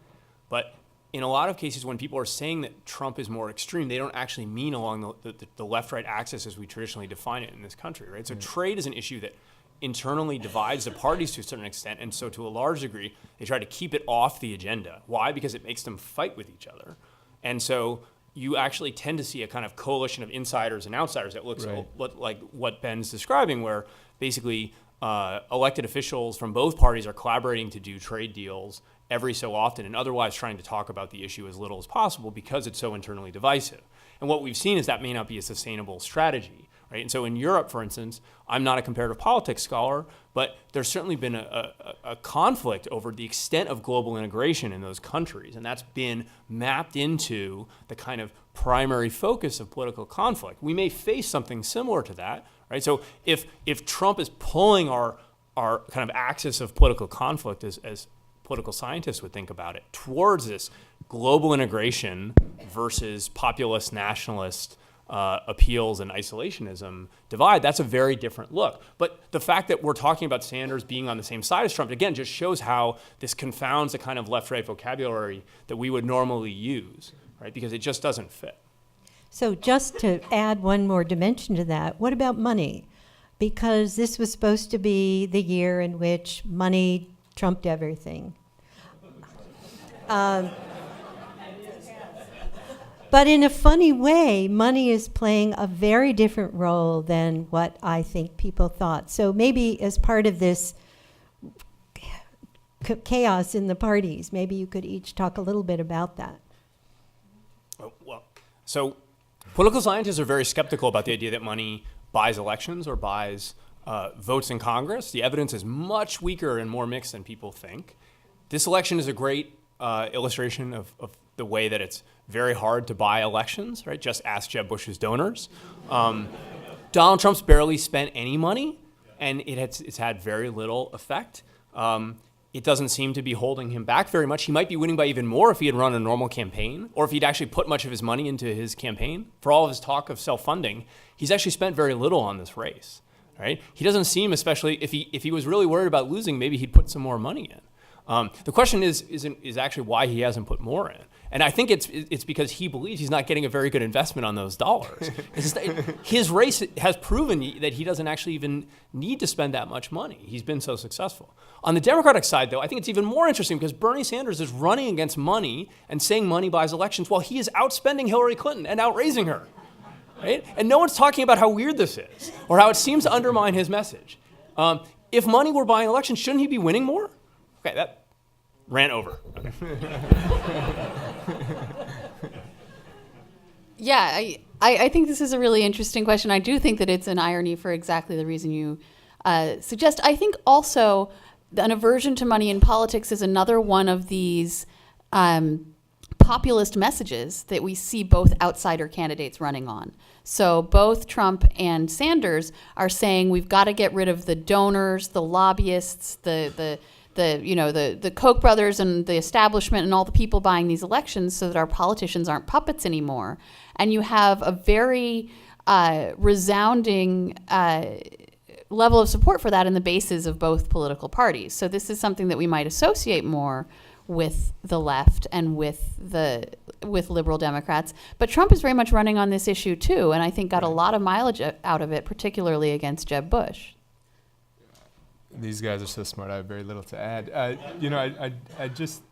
but in a lot of cases when people are saying that Trump is more extreme, they don't actually mean along the left-right axis as we traditionally define it in this country, right? So trade is an issue that internally divides the parties to a certain extent, and so to a large degree, they try to keep it off the agenda. Why? Because it makes them fight with each other. And so you actually tend to see a kind of coalition of insiders and outsiders that looks like what Ben's describing, where basically elected officials from both parties are collaborating to do trade deals every so often and otherwise trying to talk about the issue as little as possible because it's so internally divisive. And what we've seen is that may not be a sustainable strategy, right? And so in Europe, for instance, I'm not a comparative politics scholar, but there's certainly been a conflict over the extent of global integration in those countries, and that's been mapped into the kind of primary focus of political conflict. We may face something similar to that, right? So if Trump is pulling our kind of axis of political conflict as political scientists would think about it, towards this global integration versus populist nationalist appeals and isolationism divide, that's a very different look. But the fact that we're talking about Sanders being on the same side as Trump, again, just shows how this confounds the kind of left-right vocabulary that we would normally use, right? Because it just doesn't fit. So just to add one more dimension to that, what about money? Because this was supposed to be the year in which money trumped everything. But in a funny way, money is playing a very different role than what I think people thought. So maybe as part of this chaos in the parties, maybe you could each talk a little bit about that. So political scientists are very skeptical about the idea that money buys elections or buys votes in Congress. The evidence is much weaker and more mixed than people think. This election is a great illustration of the way that it's very hard to buy elections, right? Just ask Jeb Bush's donors. Donald Trump's barely spent any money, and it's had very little effect. It doesn't seem to be holding him back very much. He might be winning by even more if he had run a normal campaign, or if he'd actually put much of his money into his campaign. For all of his talk of self-funding, he's actually spent very little on this race, right? He doesn't seem, especially if he was really worried about losing, maybe he'd put some more money in. The question is actually why he hasn't put more in. And I think it's because he believes he's not getting a very good investment on those dollars. His race has proven that he doesn't actually even need to spend that much money. He's been so successful. On the Democratic side, though, I think it's even more interesting because Bernie Sanders is running against money and saying money buys elections while he is outspending Hillary Clinton and outraising her. Right? And no one's talking about how weird this is or how it seems to undermine his message. If money were buying elections, shouldn't he be winning more? Okay, that ran over. Okay. Yeah, I think this is a really interesting question. I do think that it's an irony for exactly the reason you suggest. I think also an aversion to money in politics is another one of these populist messages that we see both outsider candidates running on. So both Trump and Sanders are saying we've got to get rid of the donors, the lobbyists, the Koch brothers and the establishment and all the people buying these elections so that our politicians aren't puppets anymore. And you have a very resounding level of support for that in the bases of both political parties. So this is something that we might associate more with the left and with liberal Democrats. But Trump is very much running on this issue too, and I think got a lot of mileage out of it, particularly against Jeb Bush. These guys are so smart. I have very little to add. I just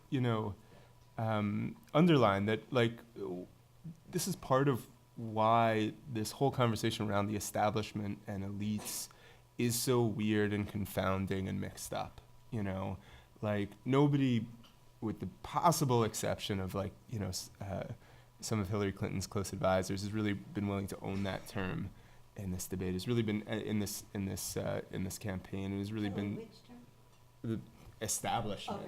underline that this is part of why this whole conversation around the establishment and elites is so weird and confounding and mixed up. Nobody, with the possible exception of some of Hillary Clinton's close advisors, has really been willing to own that term in this debate. Has really been in this campaign, and has really been the establishment.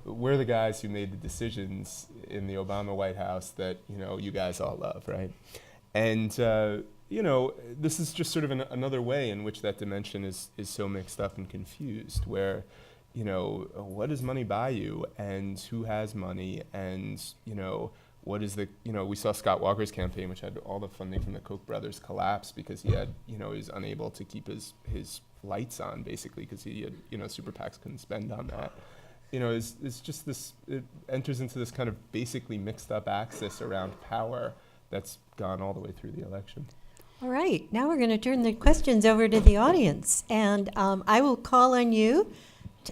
We're the guys who made the decisions in the Obama White House that you guys all love, right? And this is just sort of another way in which that dimension is so mixed up and confused, where what does money buy you, and who has money, and what is we saw Scott Walker's campaign, which had all the funding from the Koch brothers, collapse because he had, he was unable to keep his lights on, basically, because he had, super PACs couldn't spend on that. It's just this, it enters into this kind of basically mixed up axis around power that's gone all the way through the election. All right, now we're going to turn the questions over to the audience, and I will call on you.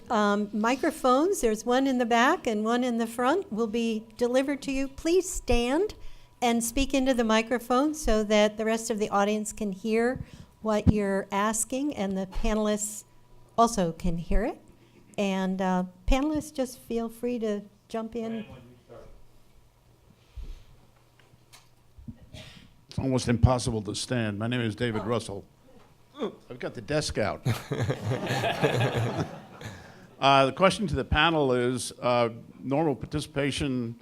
Microphones, there's one in the back and one in the front, will be delivered to you. Please stand and speak into the microphone so that the rest of the audience can hear what you're asking, and the panelists also can hear it. And panelists, just feel free to jump in. It's almost impossible to stand. My name is David Russell. I've got the desk out. The question to the panel is, normal participation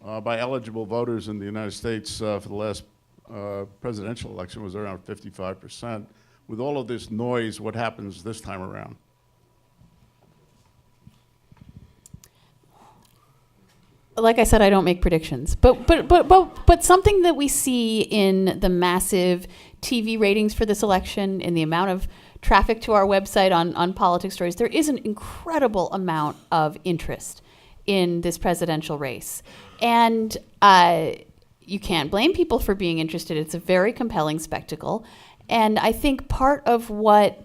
by eligible voters in the United States for the last presidential election was around 55%. With all of this noise, what happens this time around? like I said, I don't make predictions, but something that we see in the massive TV ratings for this election, in the amount of traffic to our website on politics stories, there is an incredible amount of interest in this presidential race. And you can't blame people for being interested. It's a very compelling spectacle. And I think part of what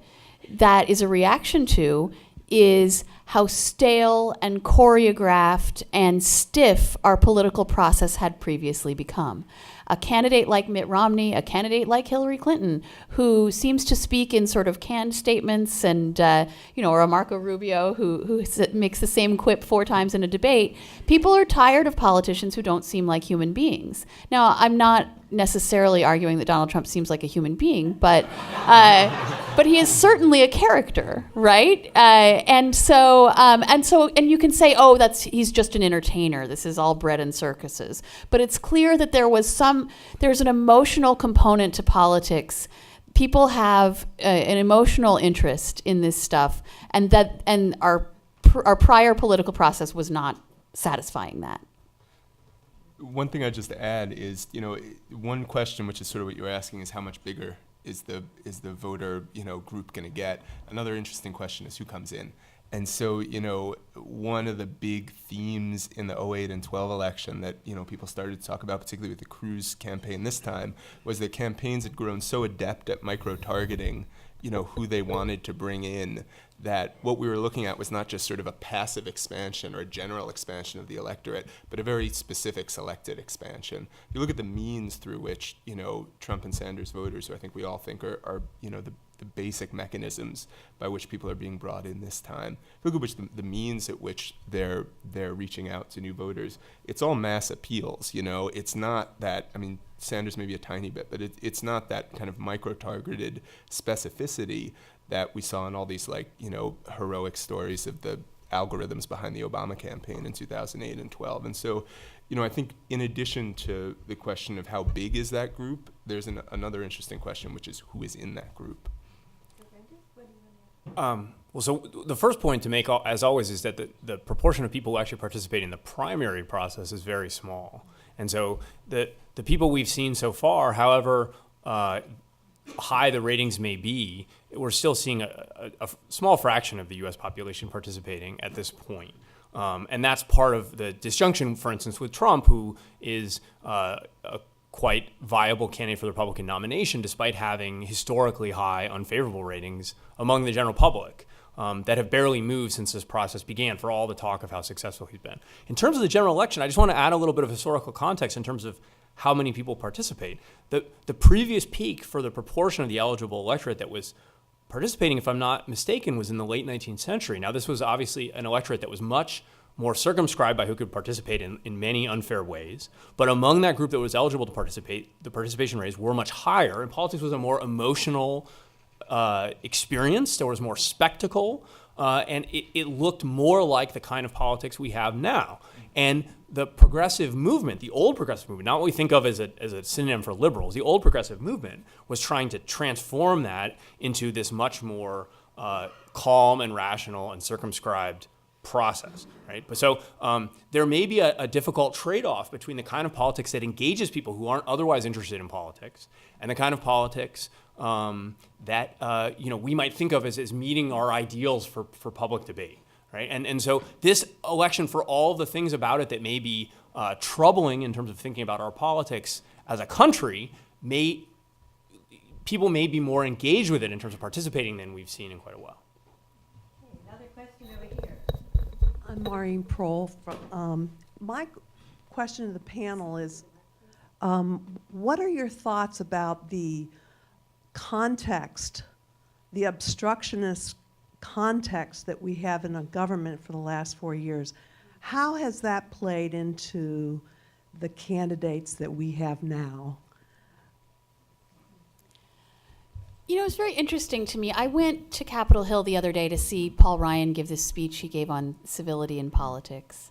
that is a reaction to is how stale and choreographed and stiff our political process had previously become. A candidate like Mitt Romney, a candidate like Hillary Clinton, who seems to speak in sort of canned statements, and or a Marco Rubio who makes the same quip 4 times in a debate. People are tired of politicians who don't seem like human beings. Now, I'm not necessarily arguing that Donald Trump seems like a human being, but he is certainly a character, right? And you can say, oh, he's just an entertainer. This is all bread and circuses. But it's clear that there's an emotional component to politics. People have an emotional interest in this stuff, and our prior political process was not satisfying that. One thing I'd just add is, one question, which is sort of what you were asking, is how much bigger is the voter, group going to get? Another interesting question is who comes in. And so, one of the big themes in the 08 and 12 election that, people started to talk about, particularly with the Cruz campaign this time, was that campaigns had grown so adept at micro-targeting, who they wanted to bring in, that what we were looking at was not just sort of a passive expansion or a general expansion of the electorate, but a very specific selected expansion. If you look at the means through which, Trump and Sanders voters, who I think we all think are the basic mechanisms by which people are being brought in this time, look at which the means at which they're reaching out to new voters, it's all mass appeals. It's not that, Sanders maybe a tiny bit, but it's not that kind of micro-targeted specificity that we saw in all these heroic stories of the algorithms behind the Obama campaign in 2008 and 12. And so, I think in addition to the question of how big is that group, there's another interesting question, which is who is in that group. So the first point to make, as always, is that the proportion of people who actually participate in the primary process is very small. And so the people we've seen so far, however high the ratings may be, we're still seeing a small fraction of the U.S. population participating at this point. And that's part of the disjunction, for instance, with Trump, who is a quite viable candidate for the Republican nomination, despite having historically high unfavorable ratings among the general public that have barely moved since this process began, for all the talk of how successful he's been. In terms of the general election, I just want to add a little bit of historical context in terms of how many people participate. The previous peak for the proportion of the eligible electorate that was participating, if I'm not mistaken, was in the late 19th century. Now, this was obviously an electorate that was much more circumscribed by who could participate in many unfair ways. But among that group that was eligible to participate, the participation rates were much higher, and politics was a more emotional experience. There was more spectacle, and it looked more like the kind of politics we have now. And the progressive movement, the old progressive movement, not what we think of as a synonym for liberals, the old progressive movement was trying to transform that into this much more calm and rational and circumscribed process, right? But so there may be a difficult trade-off between the kind of politics that engages people who aren't otherwise interested in politics and the kind of politics that we might think of as meeting our ideals for public debate, right? And so this election, for all the things about it that may be troubling in terms of thinking about our politics as a country, people may be more engaged with it in terms of participating than we've seen in quite a while. Another question over here. I'm Maureen Prohl. My question to the panel is, what are your thoughts about the context, the obstructionist context that we have in a government for the last 4 years? How has that played into the candidates that we have now? It's very interesting to me. I went to Capitol Hill the other day to see Paul Ryan give this speech he gave on civility in politics.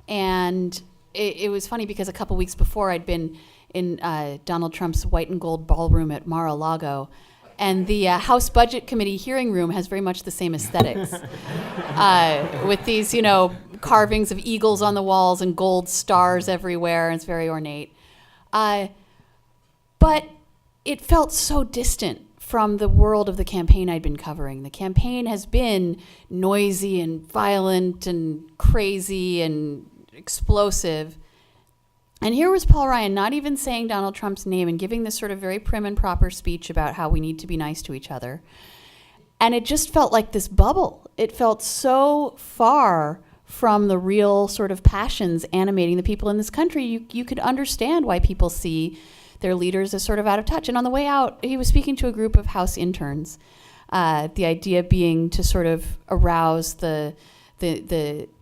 And it was funny because a couple weeks before I'd been in Donald Trump's white and gold ballroom at Mar-a-Lago And the House Budget Committee hearing room has very much the same aesthetics, with these, carvings of eagles on the walls and gold stars everywhere. And it's very ornate. But it felt so distant from the world of the campaign I'd been covering. The campaign has been noisy and violent and crazy and explosive. And here was Paul Ryan not even saying Donald Trump's name and giving this sort of very prim and proper speech about how we need to be nice to each other. And it just felt like this bubble. It felt so far from the real sort of passions animating the people in this country. You could understand why people see their leaders as sort of out of touch. And on the way out, he was speaking to a group of House interns. The idea being to sort of arouse the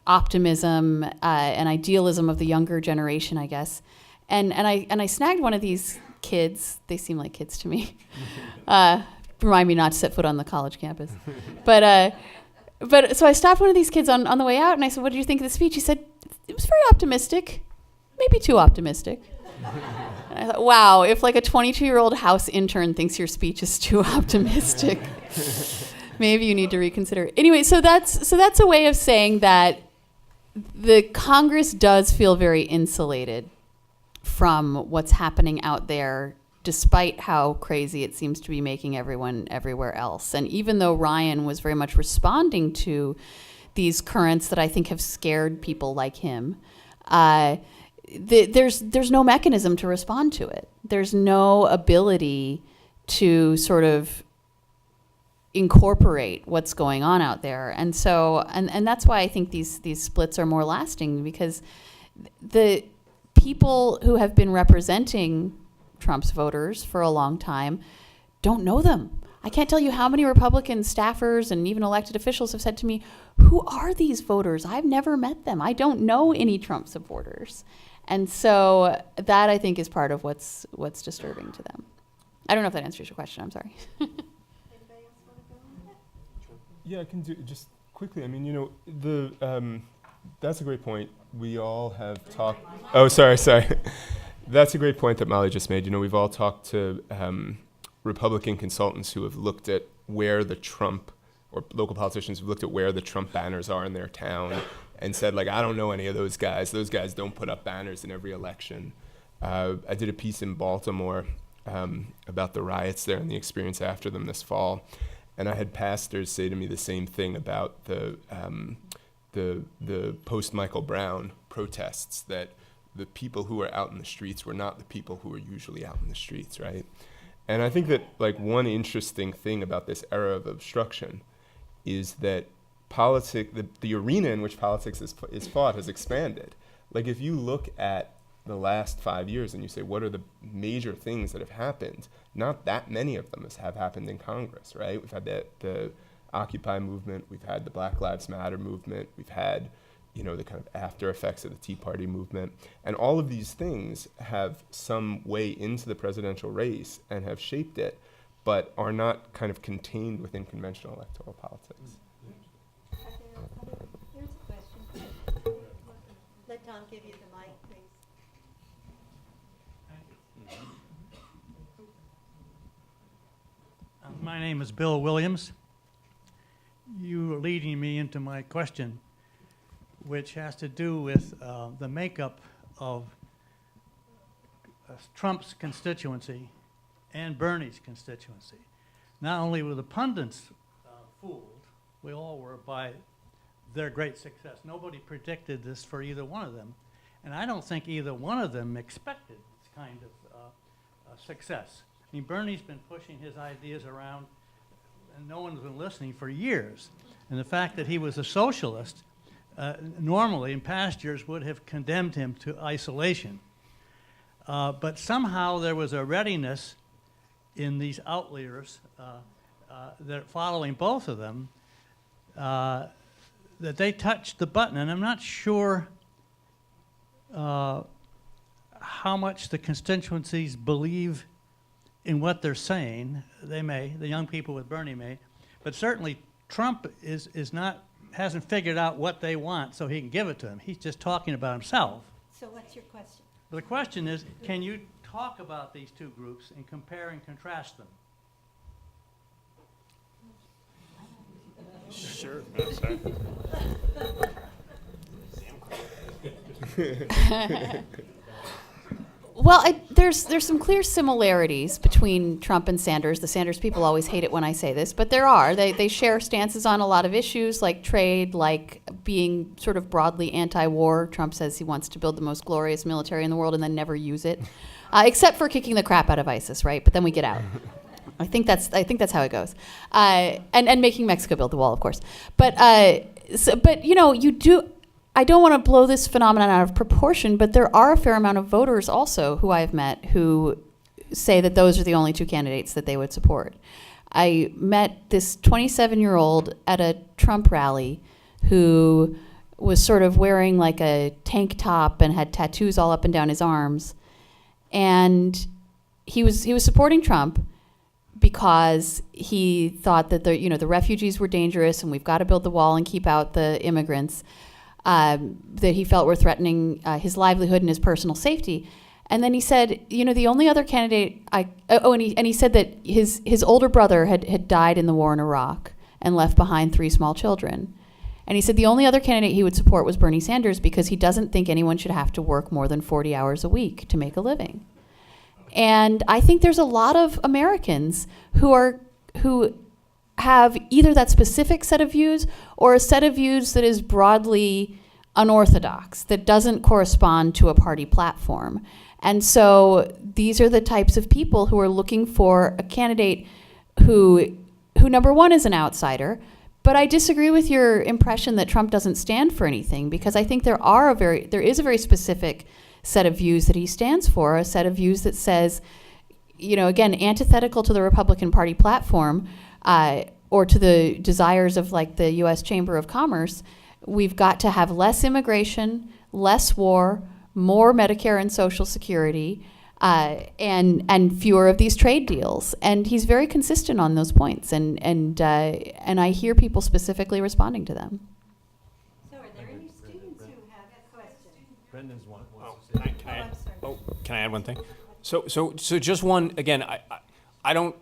optimism and idealism of the younger generation, I guess. And I snagged one of these kids. They seem like kids to me. Remind me not to set foot on the college campus. But so I stopped one of these kids on the way out, and I said, "What did you think of the speech?" He said, "It was very optimistic, maybe too optimistic." And I thought, wow, if like a 22-year-old House intern thinks your speech is too optimistic, maybe you need to reconsider. Anyway, so that's a way of saying that the Congress does feel very insulated from what's happening out there, despite how crazy it seems to be making everyone everywhere else. And even though Ryan was very much responding to these currents that I think have scared people like him, there's no mechanism to respond to it. There's no ability to sort of incorporate what's going on out there. And so, and that's why I think these splits are more lasting, because the people who have been representing Trump's voters for a long time don't know them. I can't tell you how many Republican staffers and even elected officials have said to me, "Who are these voters? I've never met them. I don't know any Trump supporters." And so that, I think, is part of what's disturbing to them. I don't know if that answers your question. I'm sorry. Yeah, I can do just quickly. I mean, that's a great point. We all have talked. Oh, sorry. That's a great point that Molly just made. We've all talked to Republican consultants who have looked at where the Trump, or local politicians who've looked at where the Trump banners are in their town and said, like, I don't know any of those guys. Those guys don't put up banners in every election. I did a piece in Baltimore about the riots there and the experience after them this fall. And I had pastors say to me the same thing about the post-Michael Brown protests, that the people who were out in the streets were not the people who were usually out in the streets, right? And I think that, like, one interesting thing about this era of obstruction is that the arena in which politics is fought has expanded. Like, if you look at the last 5 years and you say, what are the major things that have happened? Not that many of them have happened in Congress, right? We've had the Occupy movement, we've had the Black Lives Matter movement, we've had, the kind of after effects of the Tea Party movement. And all of these things have some way into the presidential race and have shaped it, but are not kind of contained within conventional electoral politics. Here's a question. Let Tom give you the mic, please. My name is Bill Williams. You are leading me into my question, which has to do with the makeup of Trump's constituency and Bernie's constituency. Not only were the pundits fooled, we all were, by their great success. Nobody predicted this for either one of them, and I don't think either one of them expected this kind of success. I mean, Bernie's been pushing his ideas around, and no one's been listening for years. And the fact that he was a socialist, normally in past years would have condemned him to isolation. But somehow there was a readiness in these outliers that following both of them, that they touched the button. And I'm not sure how much the constituencies believe in what they're saying. They may, the young people with Bernie may, but certainly Trump hasn't figured out what they want so he can give it to them. He's just talking about himself. So what's your question? The question is, can you talk about these two groups and compare and contrast them? Sure. Well, there's some clear similarities between Trump and Sanders. The Sanders people always hate it when I say this, but there are. They share stances on a lot of issues like trade, like being sort of broadly anti-war. Trump says he wants to build the most glorious military in the world and then never use it, except for kicking the crap out of ISIS, right? But then we get out. I think that's how it goes, and making Mexico build the wall, of course. But you know, you do. I don't want to blow this phenomenon out of proportion, but there are a fair amount of voters also who I've met who say that those are the only two candidates that they would support. I met this 27-year-old at a Trump rally who was sort of wearing like a tank top and had tattoos all up and down his arms, and he was supporting Trump because he thought that the refugees were dangerous and we've got to build the wall and keep out the immigrants. That he felt were threatening his livelihood and his personal safety. And then he said, the only other candidate and he said that his older brother had died in the war in Iraq and left behind 3 small children. And he said the only other candidate he would support was Bernie Sanders because he doesn't think anyone should have to work more than 40 hours a week to make a living. And I think there's a lot of Americans who have either that specific set of views or a set of views that is broadly unorthodox, that doesn't correspond to a party platform. And so these are the types of people who are looking for a candidate who number one is an outsider, but I disagree with your impression that Trump doesn't stand for anything, because I think there is a very specific set of views that he stands for, a set of views that says, again, antithetical to the Republican Party platform, or to the desires of like the U.S. Chamber of Commerce, we've got to have less immigration, less war, more Medicare and Social Security, and fewer of these trade deals. And he's very consistent on those points, and I hear people specifically responding to them. So are there any students who have a question? Brendan's one. Can I add one thing? So just one, again, I don't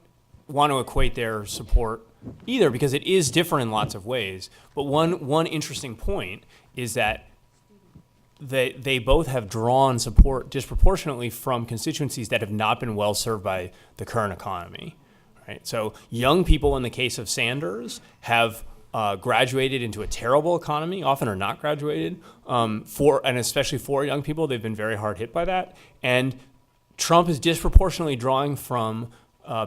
want to equate their support either, because it is different in lots of ways. But one interesting point is that they both have drawn support disproportionately from constituencies that have not been well served by the current economy. Right? So young people, in the case of Sanders, have graduated into a terrible economy, often are not graduated, and especially for young people, they've been very hard hit by that. And Trump is disproportionately drawing from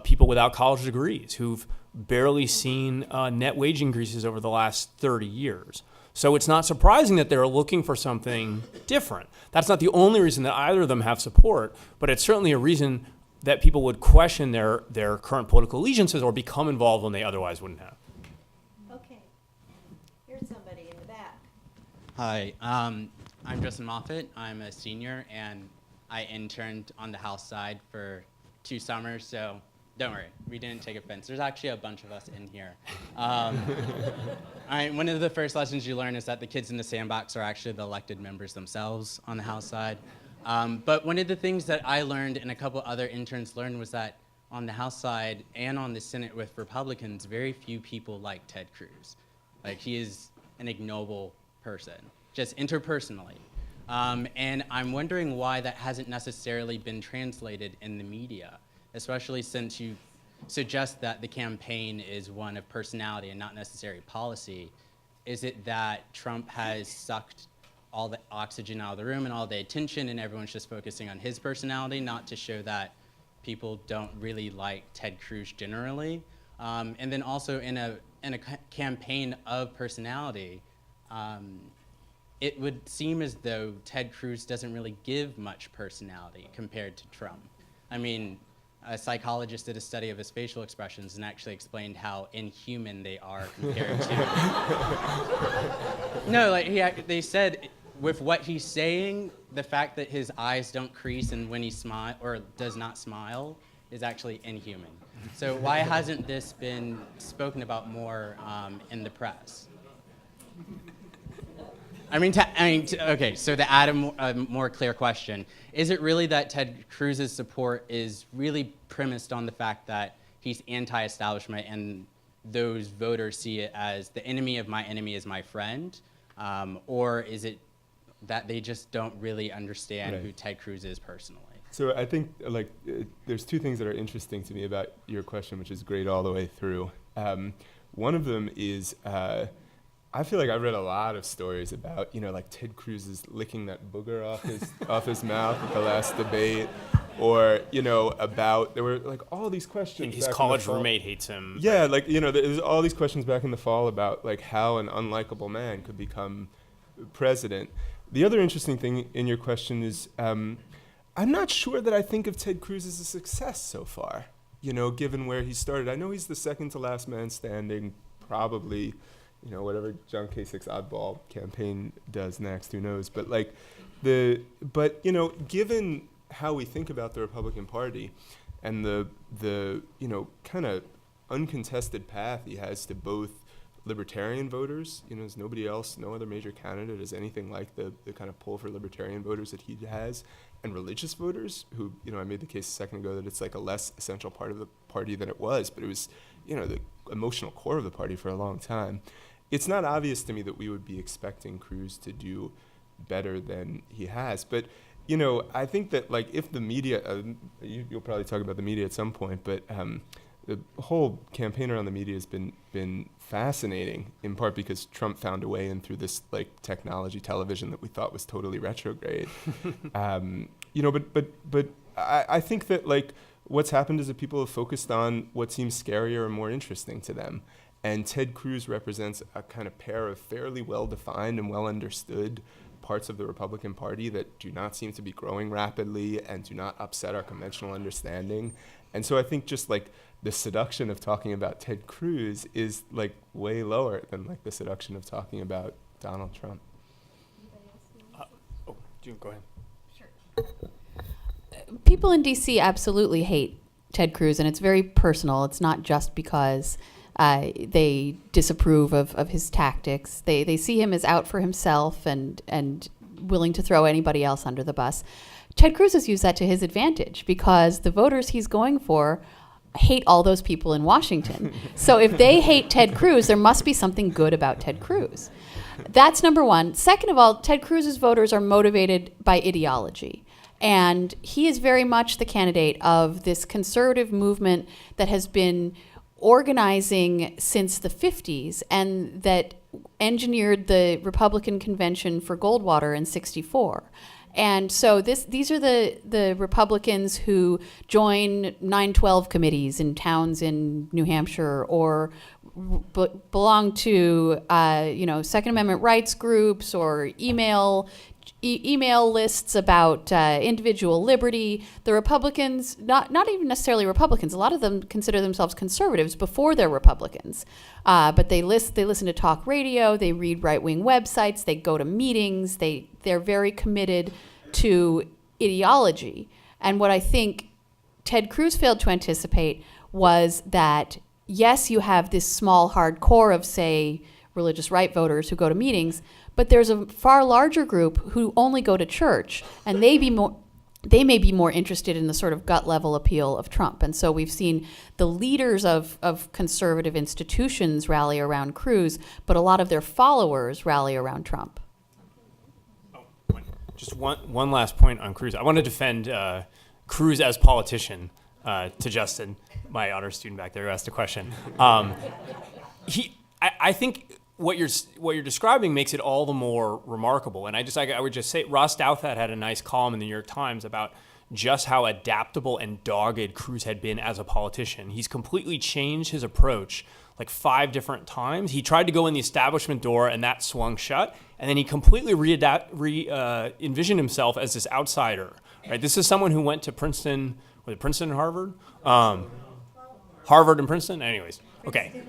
people without college degrees who've barely seen net wage increases over the last 30 years. So it's not surprising that they're looking for something different. That's not the only reason that either of them have support, but it's certainly a reason that people would question their current political allegiances or become involved when they otherwise wouldn't have. Okay. Here's somebody in the back. Hi, I'm Justin Moffett. I'm a senior, and I interned on the House side for 2 summers, so don't worry, we didn't take offense. There's actually a bunch of us in here. One of the first lessons you learn is that the kids in the sandbox are actually the elected members themselves on the House side. But one of the things that I learned and a couple other interns learned was that on the House side and on the Senate with Republicans, very few people like Ted Cruz. Like, he is an ignoble person, just interpersonally. And I'm wondering why that hasn't necessarily been translated in the media, especially since you suggest that the campaign is one of personality and not necessarily policy. Is it that Trump has sucked all the oxygen out of the room and all the attention, and everyone's just focusing on his personality, not to show that people don't really like Ted Cruz generally? And then also in a campaign of personality, it would seem as though Ted Cruz doesn't really give much personality compared to Trump. I mean, a psychologist did a study of his facial expressions and actually explained how inhuman they are compared to. No, like they said, with what he's saying, the fact that his eyes don't crease and when he smile or does not smile is actually inhuman. So why hasn't this been spoken about more in the press? Okay, so to add a more clear question, is it really that Ted Cruz's support is really premised on the fact that he's anti-establishment and those voters see it as the enemy of my enemy is my friend, or is it that they just don't really understand Right. who Ted Cruz is personally? So I think there's two things that are interesting to me about your question, which is great all the way through. One of them is I feel like I read a lot of stories about like Ted Cruz is licking that booger off his mouth at the last debate, or about there were like all these questions. His back in the college fall. roommate hates him. Yeah, there's all these questions back in the fall about like how an unlikable man could become president. The other interesting thing in your question is I'm not sure that I think of Ted Cruz as a success so far, given where he started. I know he's the second to last man standing, probably, whatever John Kasich's oddball campaign does next, who knows? But given how we think about the Republican Party and the kind of uncontested path he has to both libertarian voters, there's nobody else, no other major candidate has anything like the kind of pull for libertarian voters that he has, and religious voters who, I made the case a second ago that it's like a less essential part of the party than it was, but it was, the emotional core of the party for a long time. It's not obvious to me that we would be expecting Cruz to do better than he has, but I think that if the media, you'll probably talk about the media at some point, but the whole campaign around the media has been fascinating, in part because Trump found a way in through this technology television that we thought was totally retrograde. But I think that what's happened is that people have focused on what seems scarier and more interesting to them. And Ted Cruz represents a kind of pair of fairly well-defined and well-understood parts of the Republican Party that do not seem to be growing rapidly and do not upset our conventional understanding. And so I think just the seduction of talking about Ted Cruz is way lower than the seduction of talking about Donald Trump. Go ahead. People in D.C. absolutely hate Ted Cruz, and it's very personal. It's not just because they disapprove of his tactics. They see him as out for himself and willing to throw anybody else under the bus. Ted Cruz has used that to his advantage because the voters he's going for hate all those people in Washington. So if they hate Ted Cruz, there must be something good about Ted Cruz. That's number one. Second of all, Ted Cruz's voters are motivated by ideology. And he is very much the candidate of this conservative movement that has been organizing since the 50s and that engineered the Republican convention for Goldwater in '64. And so these are the Republicans who join 9/12 committees in towns in New Hampshire or belong to Second Amendment rights groups or email lists about individual liberty. The Republicans, not even necessarily Republicans, a lot of them consider themselves conservatives before they're Republicans. But they listen to talk radio, they read right-wing websites, they go to meetings, they're very committed to ideology. And what I think Ted Cruz failed to anticipate was that, yes, you have this small hard core of, say, religious right voters who go to meetings, but there's a far larger group who only go to church, and they may be more interested in the sort of gut level appeal of Trump. And so we've seen the leaders of conservative institutions rally around Cruz, but a lot of their followers rally around Trump. Just one last point on Cruz. I want to defend Cruz as politician to Justin, my honor student back there who asked a question. I think what you're describing makes it all the more remarkable. And I would just say Ross Douthat had a nice column in the New York Times about just how adaptable and dogged Cruz had been as a politician. He's completely changed his approach 5 different times. He tried to go in the establishment door and that swung shut. And then he completely envisioned himself as this outsider. Right? This is someone who went to Princeton, was it Princeton and Harvard? Harvard and Princeton? Anyways, okay.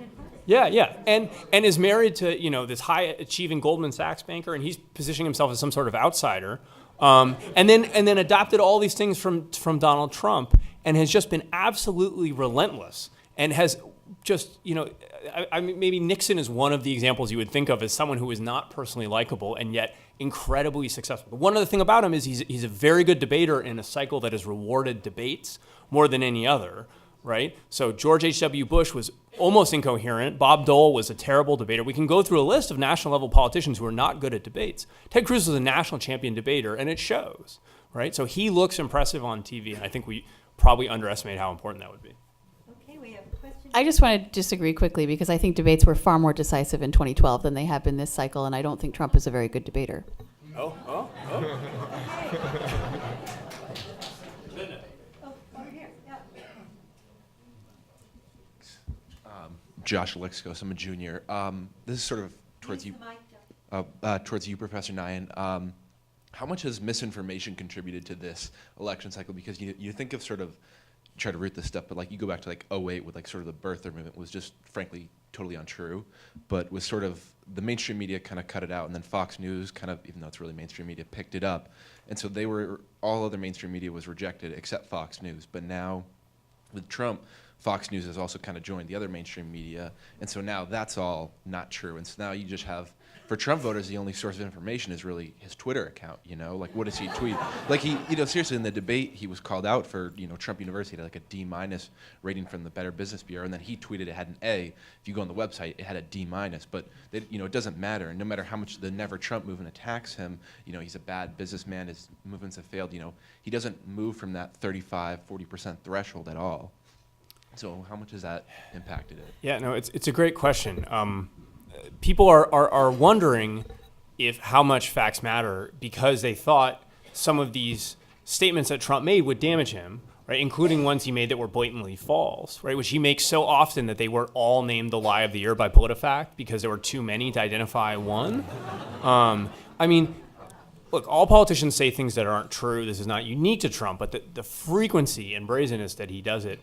Yeah. And is married to, this high-achieving Goldman Sachs banker, and he's positioning himself as some sort of outsider. And then adopted all these things from Donald Trump and has just been absolutely relentless and has just, maybe Nixon is one of the examples you would think of as someone who is not personally likable and yet incredibly successful. But one other thing about him is he's a very good debater in a cycle that has rewarded debates more than any other. right? So George H.W. Bush was almost incoherent. Bob Dole was a terrible debater. We can go through a list of national level politicians who are not good at debates. Ted Cruz was a national champion debater, and it shows, right? So he looks impressive on TV, and I think we probably underestimate how important that would be. Okay, we have a question. I just want to disagree quickly because I think debates were far more decisive in 2012 than they have been this cycle, and I don't think Trump is a very good debater. Oh. Oh, over here, yeah. Josh Alexkos, I'm a junior. This is sort of towards you, Use the mic, Jeff. towards you, Professor Nyan. How much has misinformation contributed to this election cycle? Because you think of sort of, try to root this stuff, but like you go back to like 08 with like sort of the birther movement was just frankly totally untrue, but was sort of the mainstream media kind of cut it out, and then Fox News kind of, even though it's really mainstream media, picked it up. And so all other mainstream media was rejected except Fox News. But now with Trump, Fox News has also kind of joined the other mainstream media, and so now that's all not true. And so now you just have, for Trump voters, the only source of information is really his Twitter account, like what does he tweet? Like he, seriously, in the debate, he was called out for, Trump University had like a D- rating from the Better Business Bureau, and then he tweeted it had an A. If you go on the website, it had a D-, but it doesn't matter. And no matter how much the Never Trump movement attacks him, he's a bad businessman, his movements have failed, he doesn't move from that 35-40% threshold at all. So how much has that impacted it? Yeah, no, it's a great question. People are wondering if how much facts matter because they thought some of these statements that Trump made would damage him, right? Including ones he made that were blatantly false, right? Which he makes so often that they were all named the lie of the year by PolitiFact because there were too many to identify one. I mean, look, all politicians say things that aren't true. This is not unique to Trump, but the frequency and brazenness that he does it,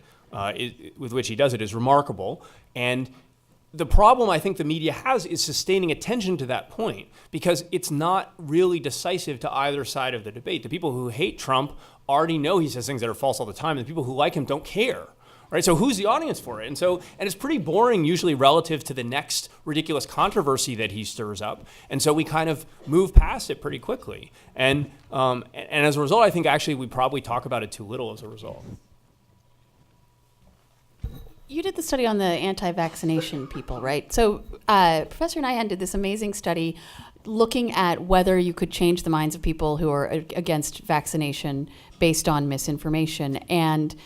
with which he does it, is remarkable. And the problem I think the media has is sustaining attention to that point because it's not really decisive to either side of the debate. The people who hate Trump already know he says things that are false all the time, and the people who like him don't care. Right? So who's the audience for it? And it's pretty boring usually relative to the next ridiculous controversy that he stirs up. And so we kind of move past it pretty quickly. And as a result, I think actually we probably talk about it too little as a result. You did the study on the anti-vaccination people, right? So Professor Nyhan did this amazing study looking at whether you could change the minds of people who are against vaccination based on misinformation. And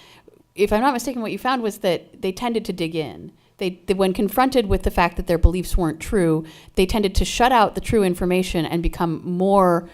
if I'm not mistaken, what you found was that they tended to dig in. They, when confronted with the fact that their beliefs weren't true, they tended to shut out the true information and become more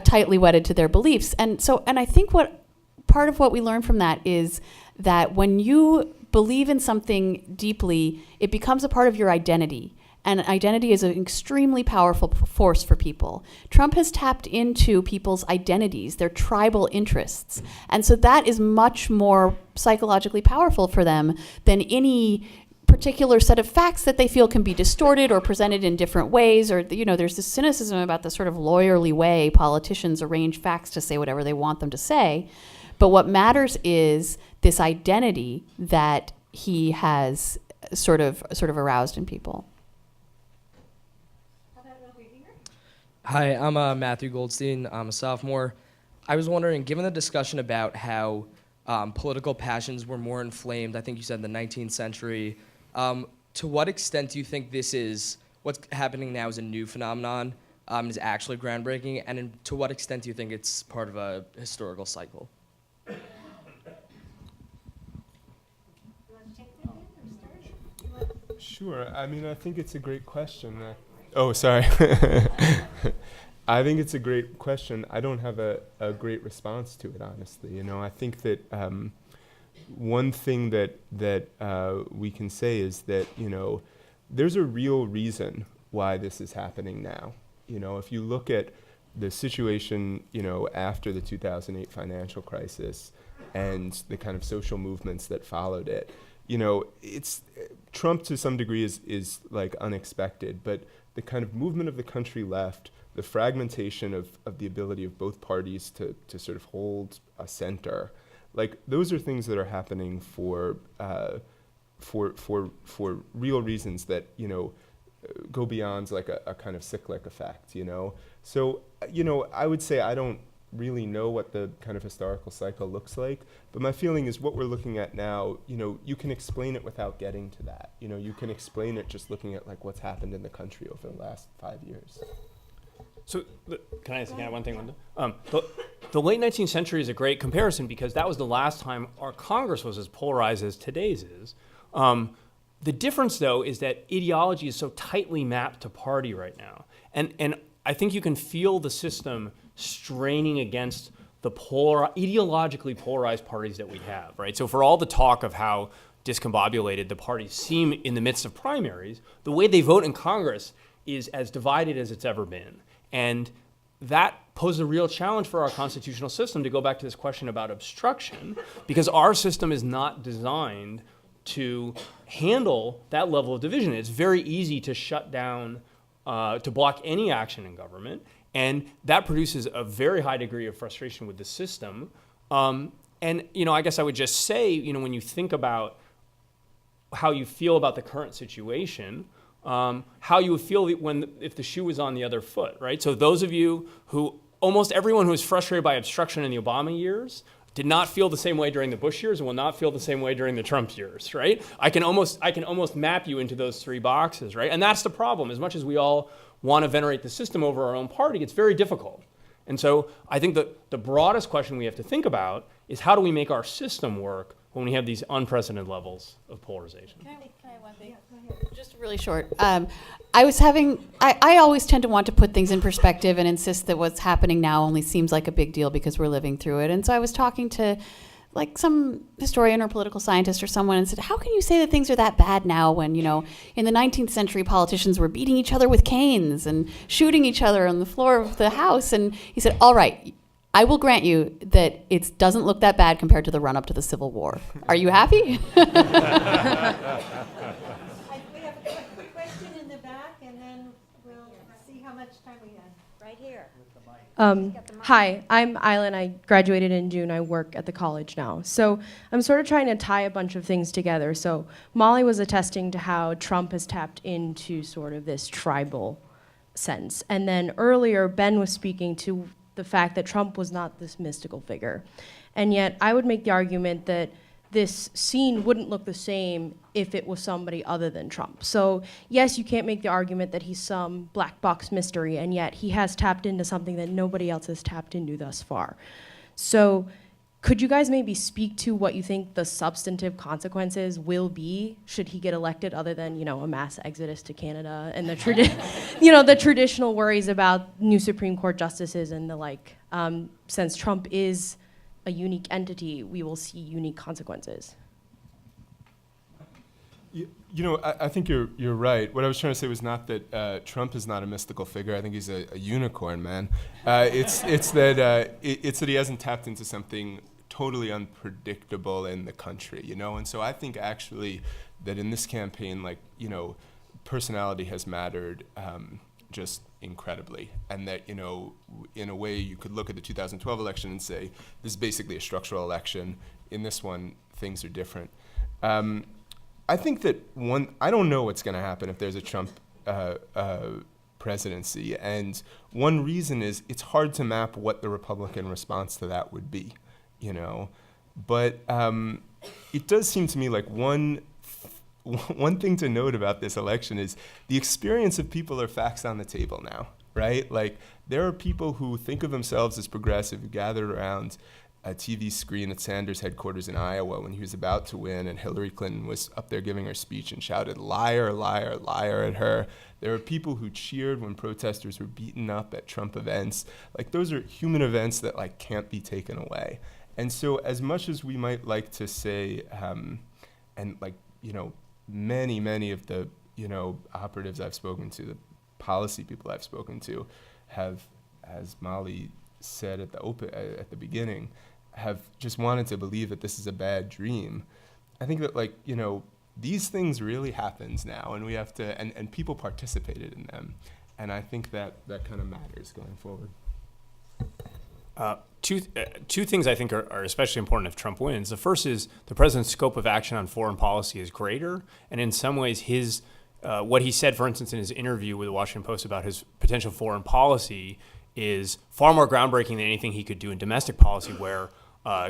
tightly wedded to their beliefs. And I think part of what we learn from that is that when you believe in something deeply, it becomes a part of your identity. And identity is an extremely powerful force for people. Trump has tapped into people's identities, their tribal interests. And so that is much more psychologically powerful for them than any particular set of facts that they feel can be distorted or presented in different ways. Or, there's this cynicism about the sort of lawyerly way politicians arrange facts to say whatever they want them to say. But what matters is this identity that he has sort of aroused in people. Hi, I'm Matthew Goldstein. I'm a sophomore. I was wondering, given the discussion about how political passions were more inflamed, I think you said in the 19th century, to what extent do you think this is, what's happening now is a new phenomenon, is actually groundbreaking, and to what extent do you think it's part of a historical cycle? Sure. I mean, I think it's a great question. Sorry. I think it's a great question. I don't have a great response to it, honestly. I think that one thing that we can say is that, there's a real reason why this is happening now. If you look at the situation, after the 2008 financial crisis and the kind of social movements that followed it, it's Trump to some degree is like unexpected, but the kind of movement of the country left, the fragmentation of the ability of both parties to sort of hold a center, like those are things that are happening for real reasons that go beyond like a kind of cyclic effect. So I would say I don't really know what the kind of historical cycle looks like. But my feeling is what we're looking at now, you can explain it without getting to that. You can explain it just looking at like what's happened in the country over the last 5 years. So, can I add one thing, Linda? The late 19th century is a great comparison because that was the last time our Congress was as polarized as today's is. The difference, though, is that ideology is so tightly mapped to party right now. And I think you can feel the system straining against the ideologically polarized parties that we have, right? So for all the talk of how discombobulated the parties seem in the midst of primaries, the way they vote in Congress is as divided as it's ever been. And that poses a real challenge for our constitutional system, to go back to this question about obstruction, because our system is not designed to handle that level of division. It's very easy to shut down, to block any action in government, and that produces a very high degree of frustration with the system. And I guess I would just say, when you think about how you feel about the current situation, how you would feel if the shoe was on the other foot, right? So those of you almost everyone who was frustrated by obstruction in the Obama years did not feel the same way during the Bush years and will not feel the same way during the Trump years, right? I can almost map you into those three boxes, right? And that's the problem. As much as we all want to venerate the system over our own party, it's very difficult. And so I think that the broadest question we have to think about is how do we make our system work when we have these unprecedented levels of polarization? Can I add one thing? Just really short. I always tend to want to put things in perspective and insist that what's happening now only seems like a big deal because we're living through it. And so I was talking to like some historian or political scientist or someone and said, how can you say that things are that bad now when, in the 19th century politicians were beating each other with canes and shooting each other on the floor of the House? And he said, all right, I will grant you that it doesn't look that bad compared to the run-up to the Civil War. Are you happy? We have a question in the back, and then we'll see how much time we have. Right here. Hi, I'm Island. I graduated in June. I work at the college now. So I'm sort of trying to tie a bunch of things together. So Molly was attesting to how Trump has tapped into sort of this tribal sense. And then earlier, Ben was speaking to the fact that Trump was not this mystical figure. And yet I would make the argument that this scene wouldn't look the same if it was somebody other than Trump. So yes, you can't make the argument that he's some black box mystery, and yet he has tapped into something that nobody else has tapped into thus far. So could you guys maybe speak to what you think the substantive consequences will be should he get elected, other than, a mass exodus to Canada and the the traditional worries about new Supreme Court justices and the like? Since Trump is a unique entity, we will see unique consequences. I think you're right. What I was trying to say was not that Trump is not a mystical figure. I think he's a unicorn, man. It's that he hasn't tapped into something totally unpredictable in the country, And so I think actually that in this campaign, personality has mattered just incredibly, and that in a way you could look at the 2012 election and say this is basically a structural election. In this one, things are different. I think that I don't know what's going to happen if there's a Trump presidency, and one reason is it's hard to map what the Republican response to that would be, But it does seem to me like one thing to note about this election is the experience of people are facts on the table now, right? Like there are people who think of themselves as progressive who gathered around a TV screen at Sanders' headquarters in Iowa when he was about to win and Hillary Clinton was up there giving her speech and shouted, "Liar, liar, liar" at her. There are people who cheered when protesters were beaten up at Trump events. Like those are human events that can't be taken away. And so as much as we might like to say, many of the, operatives I've spoken to, the policy people I've spoken to have, as Molly said at the beginning, have just wanted to believe that this is a bad dream. I think that these things really happens now, and we have to, and people participated in them. And I think that kind of matters going forward. Two things I think are especially important if Trump wins. The first is the president's scope of action on foreign policy is greater, and in some ways his what he said, for instance, in his interview with the Washington Post about his potential foreign policy is far more groundbreaking than anything he could do in domestic policy, where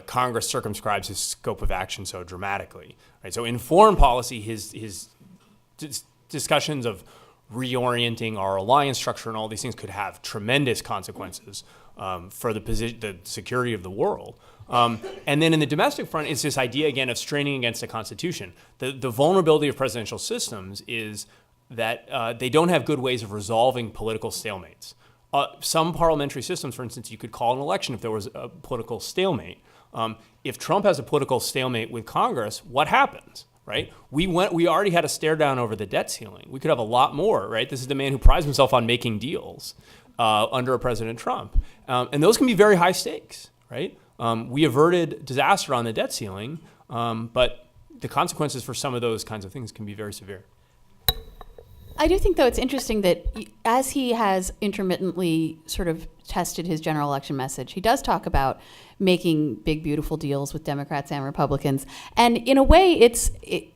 Congress circumscribes his scope of action so dramatically. Right? So in foreign policy, his discussions of reorienting our alliance structure and all these things could have tremendous consequences for the security of the world. And then in the domestic front, it's this idea again of straining against the Constitution. The vulnerability of presidential systems is that they don't have good ways of resolving political stalemates. Some parliamentary systems, for instance, you could call an election if there was a political stalemate. If Trump has a political stalemate with Congress, what happens? Right? We already had a stare down over the debt ceiling. We could have a lot more, right? This is the man who prides himself on making deals under a President Trump. And those can be very high stakes, right? We averted disaster on the debt ceiling, but the consequences for some of those kinds of things can be very severe. I do think, though, it's interesting that as he has intermittently sort of tested his general election message, he does talk about making big, beautiful deals with Democrats and Republicans. And in a way,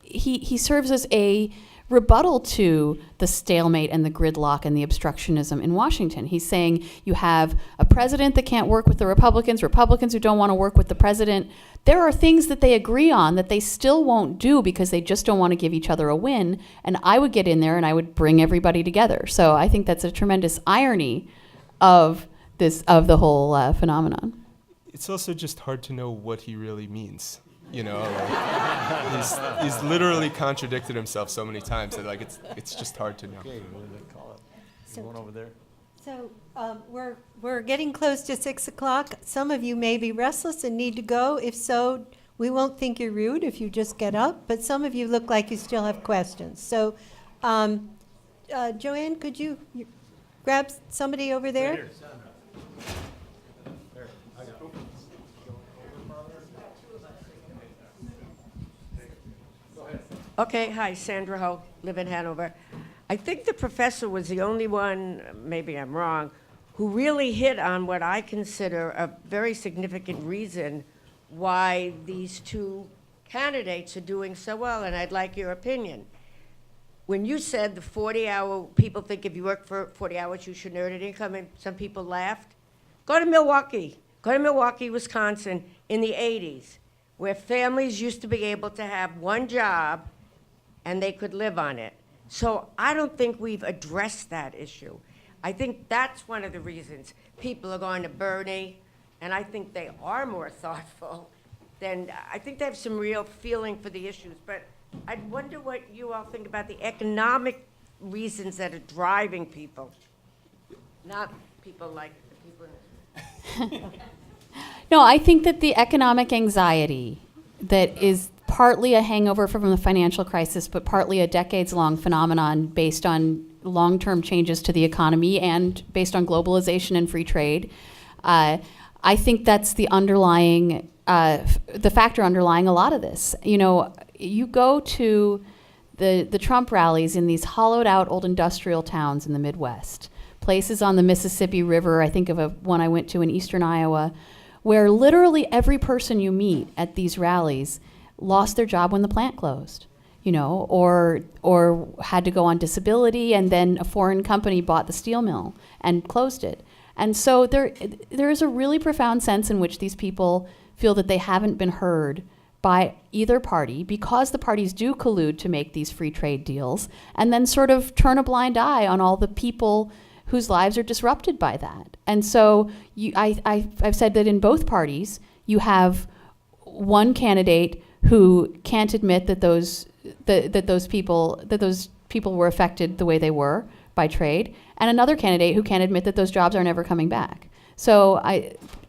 he serves as a rebuttal to the stalemate and the gridlock and the obstructionism in Washington. He's saying you have a president that can't work with the Republicans who don't want to work with the president. There are things that they agree on that they still won't do because they just don't want to give each other a win. And I would get in there and I would bring everybody together. So I think that's a tremendous irony of the whole phenomenon. It's also just hard to know what he really means. You know, like, he's literally contradicted himself so many times that it's just hard to know. Okay, what do they call it? So- One over there. So we're getting close to 6 o'clock. Some of you may be restless and need to go. If so, we won't think you're rude if you just get up. But some of you look like you still have questions. So, Joanne, could you grab somebody over there? Okay, hi, Sandra Ho, live in Hanover. I think the professor was the only one, maybe I'm wrong, who really hit on what I consider a very significant reason why these two candidates are doing so well, and I'd like your opinion. When you said the 40-hour, people think if you work for 40 hours, you should earn an income, and some people laughed. Go to Milwaukee, Wisconsin in the 80s, where families used to be able to have one job and they could live on it. So I don't think we've addressed that issue. I think that's one of the reasons people are going to Bernie, and I think they are more thoughtful than, I think they have some real feeling for the issues. But I wonder what you all think about the economic reasons that are driving people, not people like the people. No, I think that the economic anxiety that is partly a hangover from the financial crisis, but partly a decades-long phenomenon based on long-term changes to the economy and based on globalization and free trade. I think that's the underlying, the factor underlying a lot of this. You know, you go to the Trump rallies in these hollowed-out old industrial towns in the Midwest, places on the Mississippi River. I think of one I went to in eastern Iowa, where literally every person you meet at these rallies lost their job when the plant closed, you know, or had to go on disability, and then a foreign company bought the steel mill and closed it. And so there is a really profound sense in which these people feel that they haven't been heard by either party because the parties do collude to make these free trade deals and then sort of turn a blind eye on all the people whose lives are disrupted by that. And so I've said that in both parties, you have one candidate who can't admit that those people were affected the way they were by trade, and another candidate who can't admit that those jobs are never coming back. So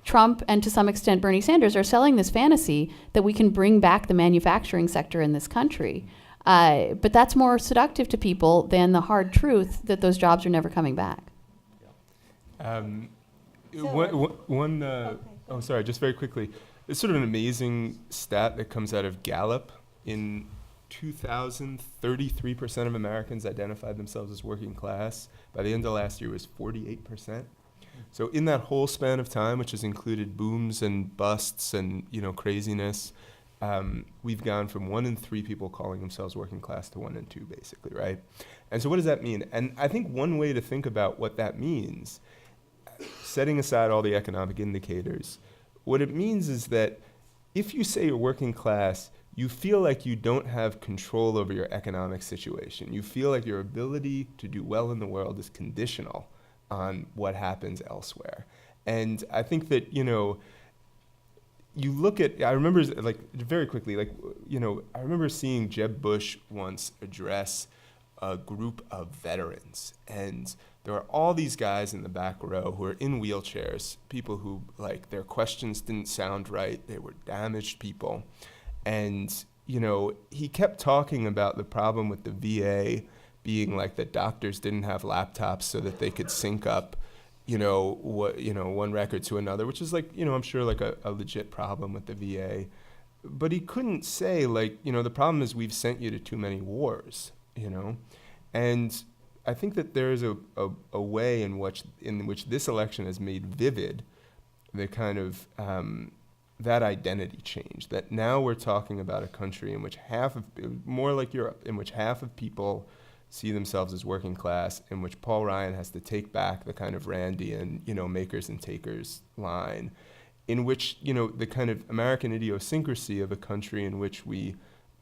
Trump and to some extent Bernie Sanders are selling this fantasy that we can bring back the manufacturing sector in this country. But that's more seductive to people than the hard truth that those jobs are never coming back. Sorry, just very quickly. It's sort of an amazing stat that comes out of Gallup. In 2000, 33% of Americans identified themselves as working class. By the end of last year, it was 48%. So in that whole span of time, which has included booms and busts and craziness, we've gone from 1 in 3 people calling themselves working class to 1 in 2, basically, right? And so what does that mean? And I think one way to think about what that means, setting aside all the economic indicators, what it means is that if you say you're working class, you feel like you don't have control over your economic situation. You feel like your ability to do well in the world is conditional on what happens elsewhere. And I think that, you look at, I remember, like, very quickly, like, I remember seeing Jeb Bush once address a group of veterans, and there were all these guys in the back row who were in wheelchairs, people who, like, their questions didn't sound right, they were damaged people. And, he kept talking about the problem with the VA being like that doctors didn't have laptops so that they could sync up, one record to another, which is like, I'm sure like a legit problem with the VA. But he couldn't say, like, the problem is we've sent you to too many wars, And I think that there is a way in which this election has made vivid the kind of that identity change, that now we're talking about a country in which more like Europe, in which half of people see themselves as working class, in which Paul Ryan has to take back the kind of Randian, makers and takers line, in which, the kind of American idiosyncrasy of a country in which we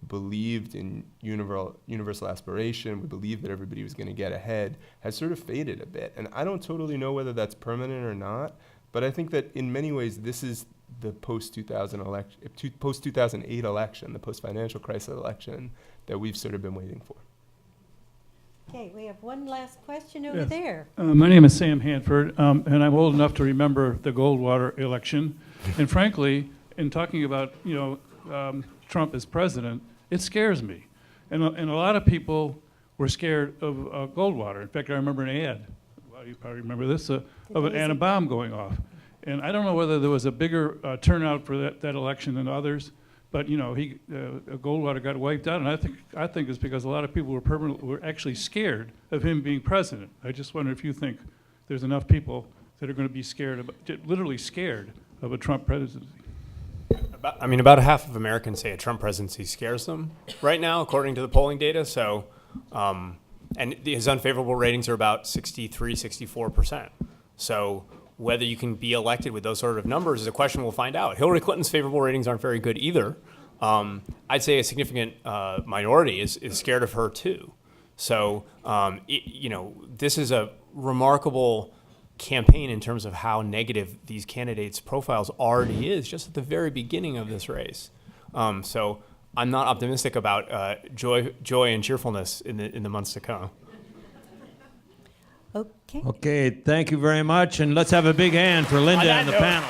believed in universal aspiration, we believed that everybody was going to get ahead, has sort of faded a bit. And I don't totally know whether that's permanent or not, but I think that in many ways this is the post-2008 election, the post-financial crisis election that we've sort of been waiting for. Okay, we have one last question over Yes. there. My name is Sam Hanford, and I'm old enough to remember the Goldwater election. And frankly, in talking about Trump as president, it scares me. And a lot of people were scared of Goldwater. In fact, I remember an ad. Well, you probably remember this of an atom bomb going off. And I don't know whether there was a bigger turnout for that election than others. But Goldwater got wiped out, and I think it's because a lot of people were actually scared of him being president. I just wonder if you think there's enough people that are going to be literally scared of a Trump presidency. About half of Americans say a Trump presidency scares them right now, according to the polling data. So, and his unfavorable ratings are about 63, 64%. So whether you can be elected with those sort of numbers is a question we'll find out. Hillary Clinton's favorable ratings aren't very good either. I'd say a significant minority is scared of her too. So, this is a remarkable campaign in terms of how negative these candidates' profiles already is just at the very beginning of this race. So I'm not optimistic about joy and cheerfulness in the months to come. Okay. Okay, thank you very much, and let's have a big hand for Linda and the panel.